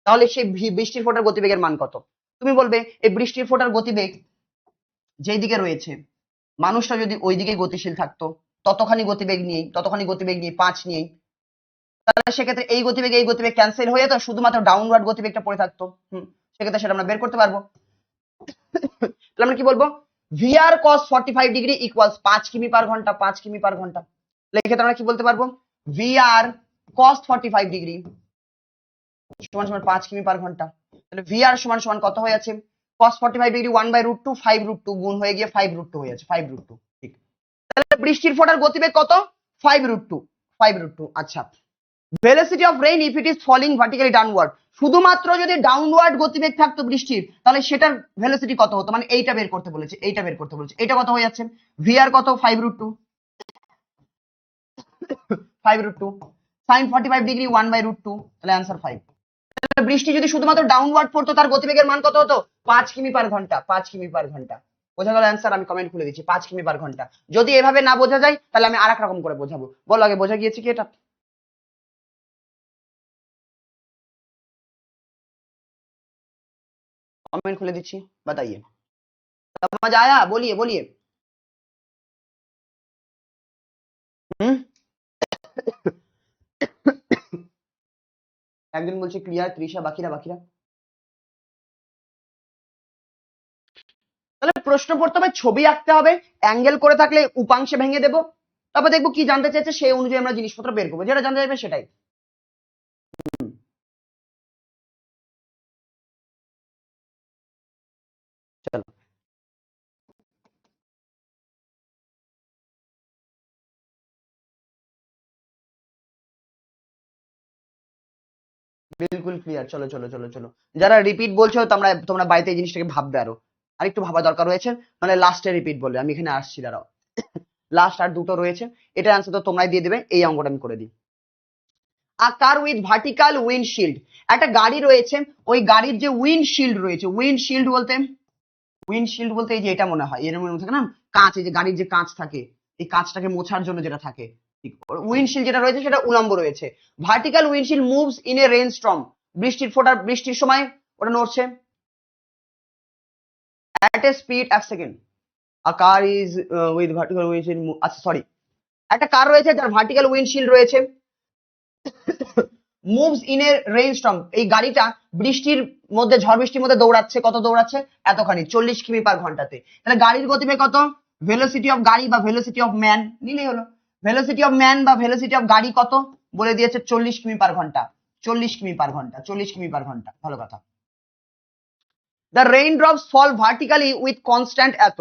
তাহলে সেই বৃষ্টির ফোঁটার গতিবেগের মান কত? তুমি বলবে এই বৃষ্টির ফোঁটার গতিবেগ যেই দিকে রয়েছে, মানুষটা যদি ওই দিকে গতিশীল থাকতো, ততখানি গতিবেগ নিয়ে 5 নিয়েই, তাহলে সেক্ষেত্রে এই গতিবেগ ক্যান্সেল হয়ে যেত, শুধুমাত্র ডাউনওয়ার্ড গতিবেগটা পড়ে থাকতো। সেক্ষেত্রে সেটা আমরা বের করতে পারবো। তাহলে আমরা কি বলবো? ভিআর cos 45 ডিগ্রি ইকুয়ালস 5 কিমি পার ঘন্টা, 5 কিমি পার ঘন্টা। এক্ষেত্রে আমরা কি বলতে পারবো? ভিআর cos 45 ডিগ্রি সমান সমান 5 কিমি পার ঘন্টা। তাহলে ভিআর সমান সমান কত হয়ে আছে? cos 45 ডিগ্রি 1/√2 5√2 গুণ হয়ে গিয়ে 5√2 হয়ে যাচ্ছে, 5√2। ঠিক, তাহলে বৃষ্টির ফোঁটার গতিবেগ কত? 5√2। আচ্ছা, velocity of rain if it is falling vertically downward, শুধুমাত্র যদি ডাউনওয়ার্ড গতিবেগ থাকতো বৃষ্টির, তাহলে সেটার ভেলোসিটি কত হতো? মানে এইটা বের করতে বলেছে, এটা কত হয়ে যাচ্ছে? ভিআর কত? 5√2 sin 45 ডিগ্রি 1/√2, তাহলে অ্যান্সার 5। বৃষ্টি যদি শুধুমাত্র ডাউনওয়ার্ড পড়তো, তার গতিবেগের মান কত হতো? 5 কিমি পার ঘন্টা, 5 কিমি পার ঘন্টা। বোঝা গেল অ্যান্সার? আমি কমেন্ট খুলে দিচ্ছি 5 কিমি পার ঘন্টা। যদি এভাবে না বোঝা যায়, তাহলে আমি আরেক রকম করে বোঝাবো। বলো আগে বোঝা গিয়েছে কি এটা? कमेंट खुले दीजिए, बताइए समझ आया? बोलिए बोलिए। একজন বলছে ক্লিয়ার, তৃষা, বাকিরা তাহলে প্রশ্ন পড়তে হবে, ছবি আঁকতে হবে, অ্যাঙ্গেল করে থাকলে উপাংশে ভেঙে দেবো, তারপর দেখবো কি জানতে চাইছে, সেই অনুযায়ী আমরা জিনিসপত্র বের করবো, যেটা জানতে চাইবে সেটাই। চলো বিলকুল ক্লিয়ার। চলো চলো চলো চলো, যারা রিপিট বলছো তোমরা বাড়িতে এই জিনিসটাকে ভাববে, আর একটু ভাবা দরকার রয়েছে, মানে লাস্টে রিপিট বলবে। আমি এখানে আসছি, দাঁড়াও, লাস্ট আর দুটো রয়েছে, এটার অ্যান্সার তো তোমরাই দিয়ে দেবে, এই অঙ্কটা আমি করে দিই। আ কার উইথ ভার্টিক্যাল উইন্ডশিল্ড, একটা গাড়ি রয়েছে, ওই গাড়ির যে উইন্ডশিল্ড রয়েছে, উইন্ডশিল্ড বলতে এই যে এটা মনে হয় এর মধ্যে থাকে না কাঁচ, এই যে গাড়ির যে কাঁচ থাকে, এই কাঁচটাকে মোছার জন্য যেটা থাকে, উইন্ডশিল্ড যেটা রয়েছে সেটা উলম্ব রয়েছে। Vertical windshield moves in a rain storm, বৃষ্টির সময় ওটা নড়ছে at a speed এক second. a car is with vertical windshield, আচ্ছা সরি, একটা কার রয়েছে যার ভার্টিক্যাল উইন্ডশিল্ড রয়েছে, moves in a rain storm, এই গাড়িটা ঝড় বৃষ্টির মধ্যে দৌড়াচ্ছে, কত দৌড়াচ্ছে? এতখানি, 40 কিমি পার ঘন্টাতে। তাহলে গাড়ির গতিবেগ কত? ভেলোসিটি অফ গাড়ি বা ভেলোসিটি অফ ম্যান নিলেই হলো। ভেলোসিটি অফ ম্যান বা ভেলোসিটি অফ গাড়ি কত বলে দিয়েছে? 40 কিমি পার ঘন্টা, 40 কিমি পার ঘন্টা, 40 কিমি পার ঘন্টা। ভালো কথা। The rain drops fall vertically with constant এত,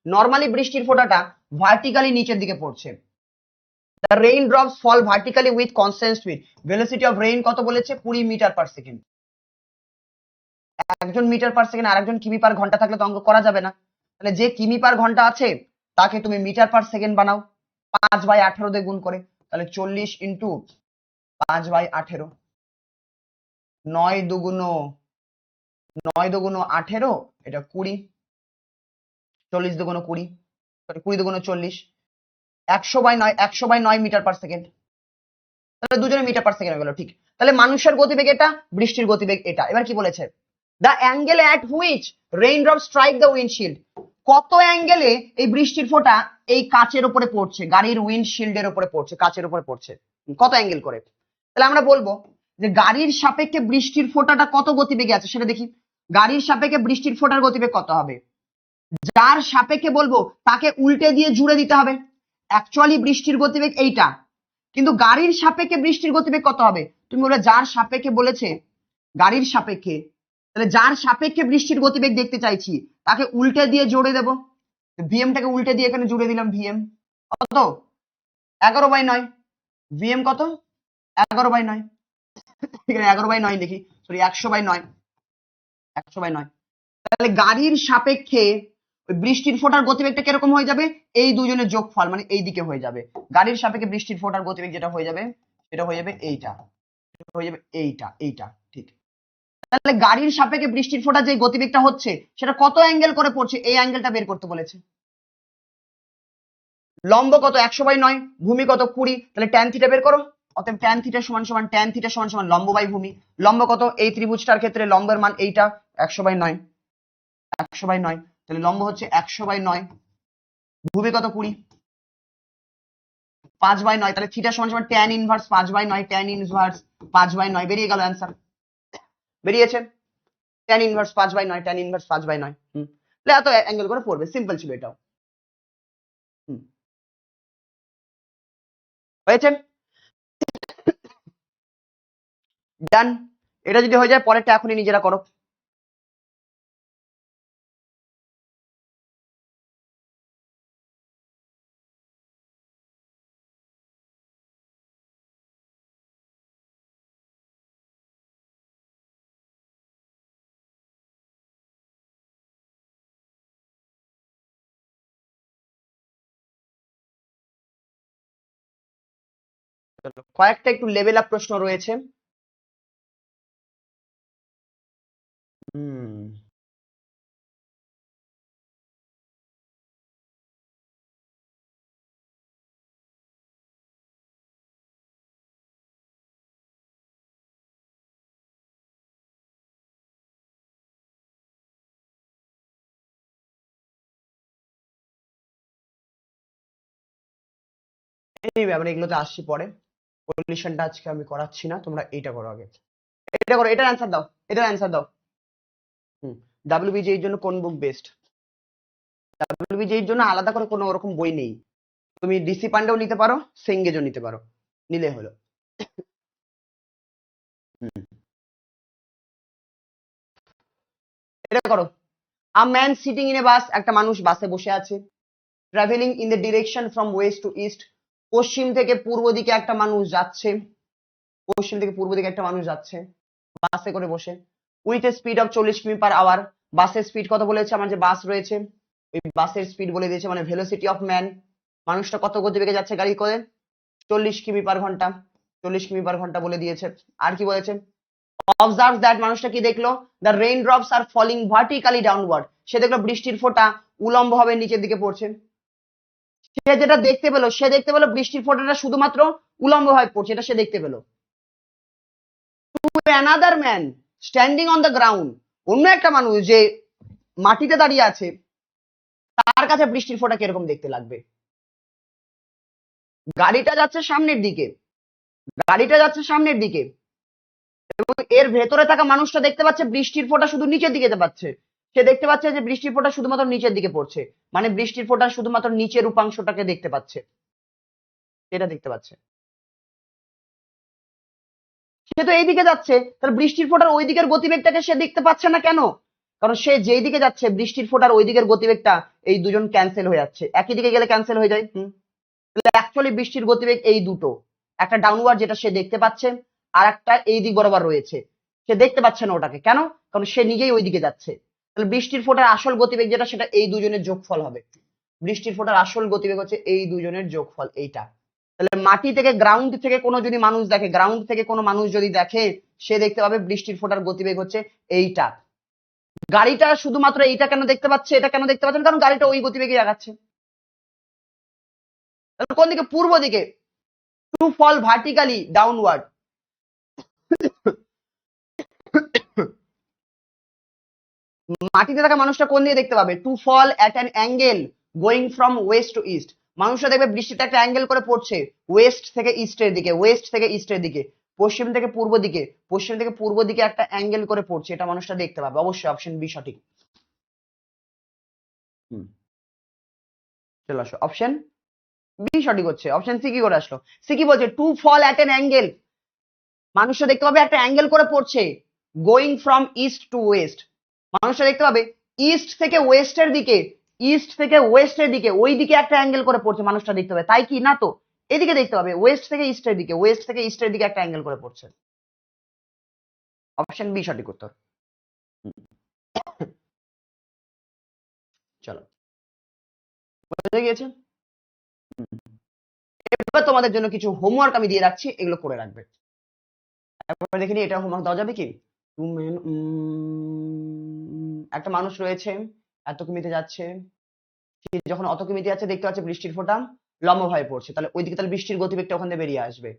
নর্মালি বৃষ্টির ফোঁটাটা ভার্টিক্যালি নিচের দিকে পড়ছে। The rain drops fall vertically with constant speed. Velocity of rain কত বলেছে? 20 মিটার পার সেকেন্ড। একজন মিটার পার সেকেন্ড আর একজন কিমি পার ঘন্টা থাকলে তো অঙ্ক করা যাবে না। তাহলে যে কিমি পার ঘন্টা আছে তাকে তুমি মিটার পার সেকেন্ড বানাও 5/18 দিয়ে গুণ করে, তাহলে 40 ইন্টু 5/18, 9 দুগুণ 18, এটা 20, 40 দুগুণ 20, 20 দুগুণ 40, 100/9 মিটার পার সেকেন্ড। তাহলে দুজনে মিটার পার সেকেন্ড হয়ে গেল। ঠিক, তাহলে মানুষের গতিবেগ এটা, বৃষ্টির গতিবেগ এটা। এবার কি বলেছে? The angle at which raindrop strike the windshield, কত অ্যাঙ্গেলে এই বৃষ্টির ফোঁটা এই কাচের উপরে পড়ছে, গাড়ির উইন্ডশিল্ডের উপরে পড়ছে, কাচের উপরে পড়ছে, কত অ্যাঙ্গেল করে? তাহলে আমরা বলবো যে গাড়ির সাপেক্ষে বৃষ্টির ফোঁটাটা কত গতিবেগে আছে সেটা দেখি। গাড়ির সাপেক্ষে বৃষ্টির ফোঁটার গতিবেগ কত হবে? যার সাপেক্ষে বলবো তাকে উল্টে দিয়ে জুড়ে দিতে হবে। অ্যাকচুয়ালি বৃষ্টির গতিবেগ এইটা, কিন্তু গাড়ির সাপেক্ষে বৃষ্টির গতিবেগ কত হবে? তুমি বলে যার সাপেক্ষে বলেছে, গাড়ির সাপেক্ষে তাহলে যার সাপেক্ষে বৃষ্টির গতিবেগ দেখতে চাইছি তাকে উল্টে দিয়ে জোড়ে দেবো, ভিএমটাকে উল্টে দিয়ে এখানে জুড়ে দিলাম ভিএম কত 11/9, ভিএম কত 11/9, এখানে 11/9 দেখি, সরি 100/9, 100/9। তাহলে গাড়ির সাপেক্ষে ওই বৃষ্টির ফোঁটার গতিবেগটা কিরকম হয়ে যাবে, এই দুজনের যোগফল মানে এই দিকে হয়ে যাবে। গাড়ির সাপেক্ষে বৃষ্টির ফোঁটার গতিবেগ যেটা হয়ে যাবে সেটা হয়ে যাবে এইটা, হয়ে যাবে এইটা ঠিক। তাহলে গাড়ির সাপেক্ষে বৃষ্টির ফোঁটা যে গতিবেগটা হচ্ছে সেটা কত অ্যাঙ্গেল করে পড়ছে, এই অ্যাঙ্গেলটা বের করতে বলেছে। লম্ব কত 100/9, ভূমি কত 20, তাহলে ট্যান থিটা বের করো। অতএব ট্যান থিটা সমান সমান ট্যান থিটা সমান সমান লম্ব বাই ভূমি। লম্ব কত, এই ত্রিভুজটার ক্ষেত্রে লম্বের মান এইটা 100/9, 100/9, তাহলে লম্ব হচ্ছে 100/9, ভূমি কত 20, 5/9, তাহলে থিটা সমান সমান ট্যান ইনভার্স 5/9, ট্যান ইনভার্স 5/9 বেরিয়ে গেল অ্যান্সার, বেরিয়েছে ট্যান ইনভার্স 5/9, ট্যান ইনভার্স 5/9। তাহলে এত অ্যাঙ্গেল করে পড়বে, সিম্পল ছিল এটাও। হয়েছে, ডান। এটা যদি হয়ে যায় পরেরটা এখনই নিজেরা করো। কয়েকটা একটু লেভেল আপ প্রশ্ন রয়েছে। আমরা এগুলোতে আসছি পরে, পলিউশনটা আজকে আমি করাচ্ছি না, তোমরা এইটা করো আগে, এটা করো, এটার অ্যান্সার দাও, এটার অ্যান্সার দাও। ডাব্লিউবিজি এর জন্য কোন বুক বেস্ট? ডাব্লিউবিজি এর জন্য আলাদা করে কোনো ওরকম বই নেই, তুমি ডিসি পান্ডেও নিতে পারো, সেঙ্গেজও নিতে পারো, নিলে হলো। এটা করো। A man sitting in a bus, একটা মানুষ বাসে বসে আছে। Travelling in the direction from west to east, পশ্চিম থেকে পূর্ব দিকে একটা মানুষ যাচ্ছে, পশ্চিম থেকে পূর্ব দিকে একটা মানুষ যাচ্ছে বাসে করে বসে। উইথ এ স্পিড অফ 40 কিমি পার আওয়ার, বাসের স্পিড কত বলেছে, আমার যে বাস রয়েছে ওই বাসের স্পিড বলে দিয়েছে, মানে ভেলোসিটি অফ ম্যান, মানুষটা কত গতিবেগে যাচ্ছে গাড়ি করে, 40 কিমি পার ঘন্টা, 40 কিমি পার ঘন্টা বলে দিয়েছে। আর কি বলেছে, অবজার্ভ দ্যাট, মানুষটা কি দেখলো, the rain drops are falling vertically downward, সে দেখলো বৃষ্টির ফোঁটা উলম্ব ভাবে নিচের দিকে পড়ছে। সে যেটা দেখতে পেলো, সে দেখতে পেলো বৃষ্টির ফোঁটাটা শুধুমাত্র উলম্ব ভাবে পড়ছে, এটা সে দেখতে পেলো। Another man standing on the ground, অন্য একটা মানুষ যে মাটিতে দাঁড়িয়ে আছে তার কাছে বৃষ্টির ফোঁটা কিরকম দেখতে লাগবে। গাড়িটা যাচ্ছে সামনের দিকে, গাড়িটা যাচ্ছে সামনের দিকে এবং এর ভেতরে থাকা মানুষটা দেখতে পাচ্ছে বৃষ্টির ফোঁটা শুধু নিচের দিকে পাচ্ছে, সে দেখতে পাচ্ছে যে বৃষ্টির ফোঁটা শুধুমাত্র নিচের দিকে পড়ছে, মানে বৃষ্টির ফোঁটা শুধুমাত্র নিচের উপাংশটাকে দেখতে পাচ্ছে, এটা দেখতে পাচ্ছে। সে তো এইদিকে যাচ্ছে, তাহলে বৃষ্টির ফোঁটার ওই দিকের গতিবেগটাকে সে দেখতে পাচ্ছে না কেন, কারণ সে যেই দিকে যাচ্ছে বৃষ্টির ফোঁটার ওই দিকের গতিবেগটা এই দুজন ক্যান্সেল হয়ে যাচ্ছে, একই দিকে গেলে ক্যান্সেল হয়ে যায়। তাহলে অ্যাকচুয়ালি বৃষ্টির গতিবেগ এই দুটো, একটা ডাউনওয়ার্ড যেটা সে দেখতে পাচ্ছে, আর একটা এই দিক বরাবর রয়েছে, সে দেখতে পাচ্ছে না ওটাকে, কেন, কারণ সে নিজেই ওই দিকে যাচ্ছে। তাহলে বৃষ্টির ফোঁটার আসল গতিবেগ যেটা সেটা এই দুজনের যোগফল হবে, বৃষ্টির ফোঁটার আসল গতিবেগ হচ্ছে এই দুজনের যোগফল এইটা। তাহলে মাটি থেকে গ্রাউন্ড থেকে কোনো যদি মানুষ দেখে, গ্রাউন্ড থেকে কোনো মানুষ যদি দেখে সে দেখতে পাবে বৃষ্টির ফোঁটার গতিবেগ হচ্ছে এইটা। গাড়িটা শুধুমাত্র এইটা কেন দেখতে পাচ্ছে, এটা কেন দেখতে পাচ্ছেন, কারণ গাড়িটা ওই গতিবেগে আগাচ্ছে। তাহলে কোন দিকে, পূর্ব দিকে, টু ফল ভার্টিক্যালি ডাউনওয়ার্ড, মাটিতে থাকা মানুষটা কোন দিকে দেখতে পাবে, to fall at an angle going from west to east, মানুষটা দেখবে বৃষ্টিটা একটা অ্যাঙ্গেল করে পড়ছে ওয়েস্ট থেকে ইস্টের দিকে, ওয়েস্ট থেকে ইস্টের দিকে, পশ্চিম থেকে পূর্ব দিকে, পশ্চিম থেকে পূর্ব দিকে একটা অ্যাঙ্গেল করে পড়ছে, এটা মানুষটা দেখতে পাবে। অবশ্যই অপশন বি সঠিক। চলে আসো, অপশন বি সঠিক হচ্ছে। অপশন সি কি করে আসলো, সি কি বলছে, to fall at an angle, মানুষটা দেখতে পাবে একটা অ্যাঙ্গেল করে পড়ছে going from east to west, মানুষটা দেখতে পাবে ইস্ট থেকে ওয়েস্টের দিকে, ইস্ট থেকে ওয়েস্টের দিকে ওই দিকে একটা অ্যাঙ্গেল করে পড়ছে, মানুষটা দেখতে পাবে, তাই কি না? তো এদিকে দেখতে পাবে ওয়েস্ট থেকে ইস্টের দিকে, ওয়েস্ট থেকে ইস্টের দিকে একটা অ্যাঙ্গেল করে পড়ছে। অপশন বি সঠিক উত্তর। চলো, বুঝে গিয়েছে? এবার তোমাদের জন্য কিছু হোমওয়ার্ক আমি দিয়ে রাখছি, এগুলো করে রাখবে। একবার দেখিনি এটা হোমওয়ার্ক দেওয়া যাবে কি? একটা মানুষ রয়েছে, এত কিমিতে যাচ্ছে, যখন অত কিমিতে যাচ্ছে দেখতে পাচ্ছে বৃষ্টির ফোঁটা লম্বভাবে পড়ছে, তাহলে ওইদিকে তাহলে বৃষ্টির গতিবেগটা ওখান থেকে বেরিয়ে আসবে।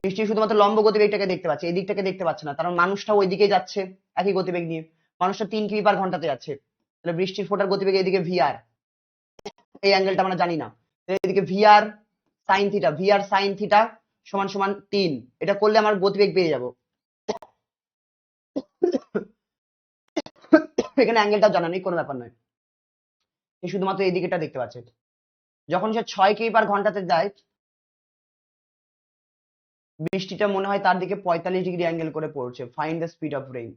বৃষ্টি শুধুমাত্র লম্ব গতিবেগটাকে দেখতে পাচ্ছে, এই দিকটাকে দেখতে পাচ্ছে না, কারণ মানুষটা ওই দিকে যাচ্ছে একই গতিবেগ নিয়ে। মানুষটা 3 কিমি পার ঘন্টাতে যাচ্ছে, তাহলে বৃষ্টির ফোঁটার গতিবেগ এদিকে ভিআর, এই অ্যাঙ্গেলটা আমরা জানি না, এদিকে VR sine theta, VR sine theta সমান সমান 3, এটা করলে আমার গতিবেগ পেয়ে যাব। এখানে অ্যাঙ্গেলটা জানা নেই, কোনো ব্যাপার নয়, শুধুমাত্র এই দিকেটা দেখতে পাচ্ছে। যখন সে 6 কিমি পার ঘন্টাতে যায়, বৃষ্টিটা মনে হয় তার দিকে 45 ডিগ্রি অ্যাঙ্গেল করে পড়ছে। Find the speed of rain.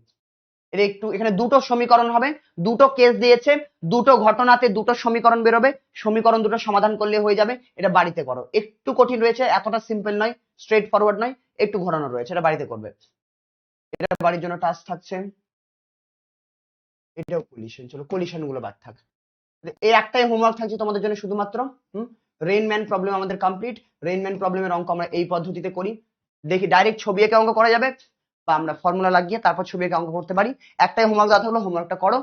এর একটু এখানে দুটো সমীকরণ হবে, দুটো কেস দিয়েছে, দুটো ঘটনাতে দুটো সমীকরণ বেরোবে, সমীকরণ দুটো সমাধান করলে হয়ে যাবে। এটা বাড়িতে করো, একটু কঠিন রয়েছে, এতটা সিম্পল নয়, স্ট্রেট ফরওয়ার্ড নয়, একটু ঘোরানো রয়েছে, এটা বাড়িতে করবে। এটা বাড়ির জন্য টাস্ক থাকছে। এটাও কলিশন, চলো কলিশন গুলো বাদ থাক। এই একটাই হোমওয়ার্ক থাকছে তোমাদের জন্য শুধুমাত্র। রেইনম্যান প্রবলেম আমাদের কমপ্লিট। রেইনম্যান প্রবলেমের অঙ্ক আমরা এই পদ্ধতিতে করি, দেখি ডাইরেক্ট ছবি এঁকে অঙ্ক করা যাবে, বা আমরা ফর্মুলা লাগিয়ে তারপর ছবি এঁকে অঙ্ক করতে পারি। একটাই হোমওয়ার্ক দেওয়া থাকলো, হোমওয়ার্কটা করো।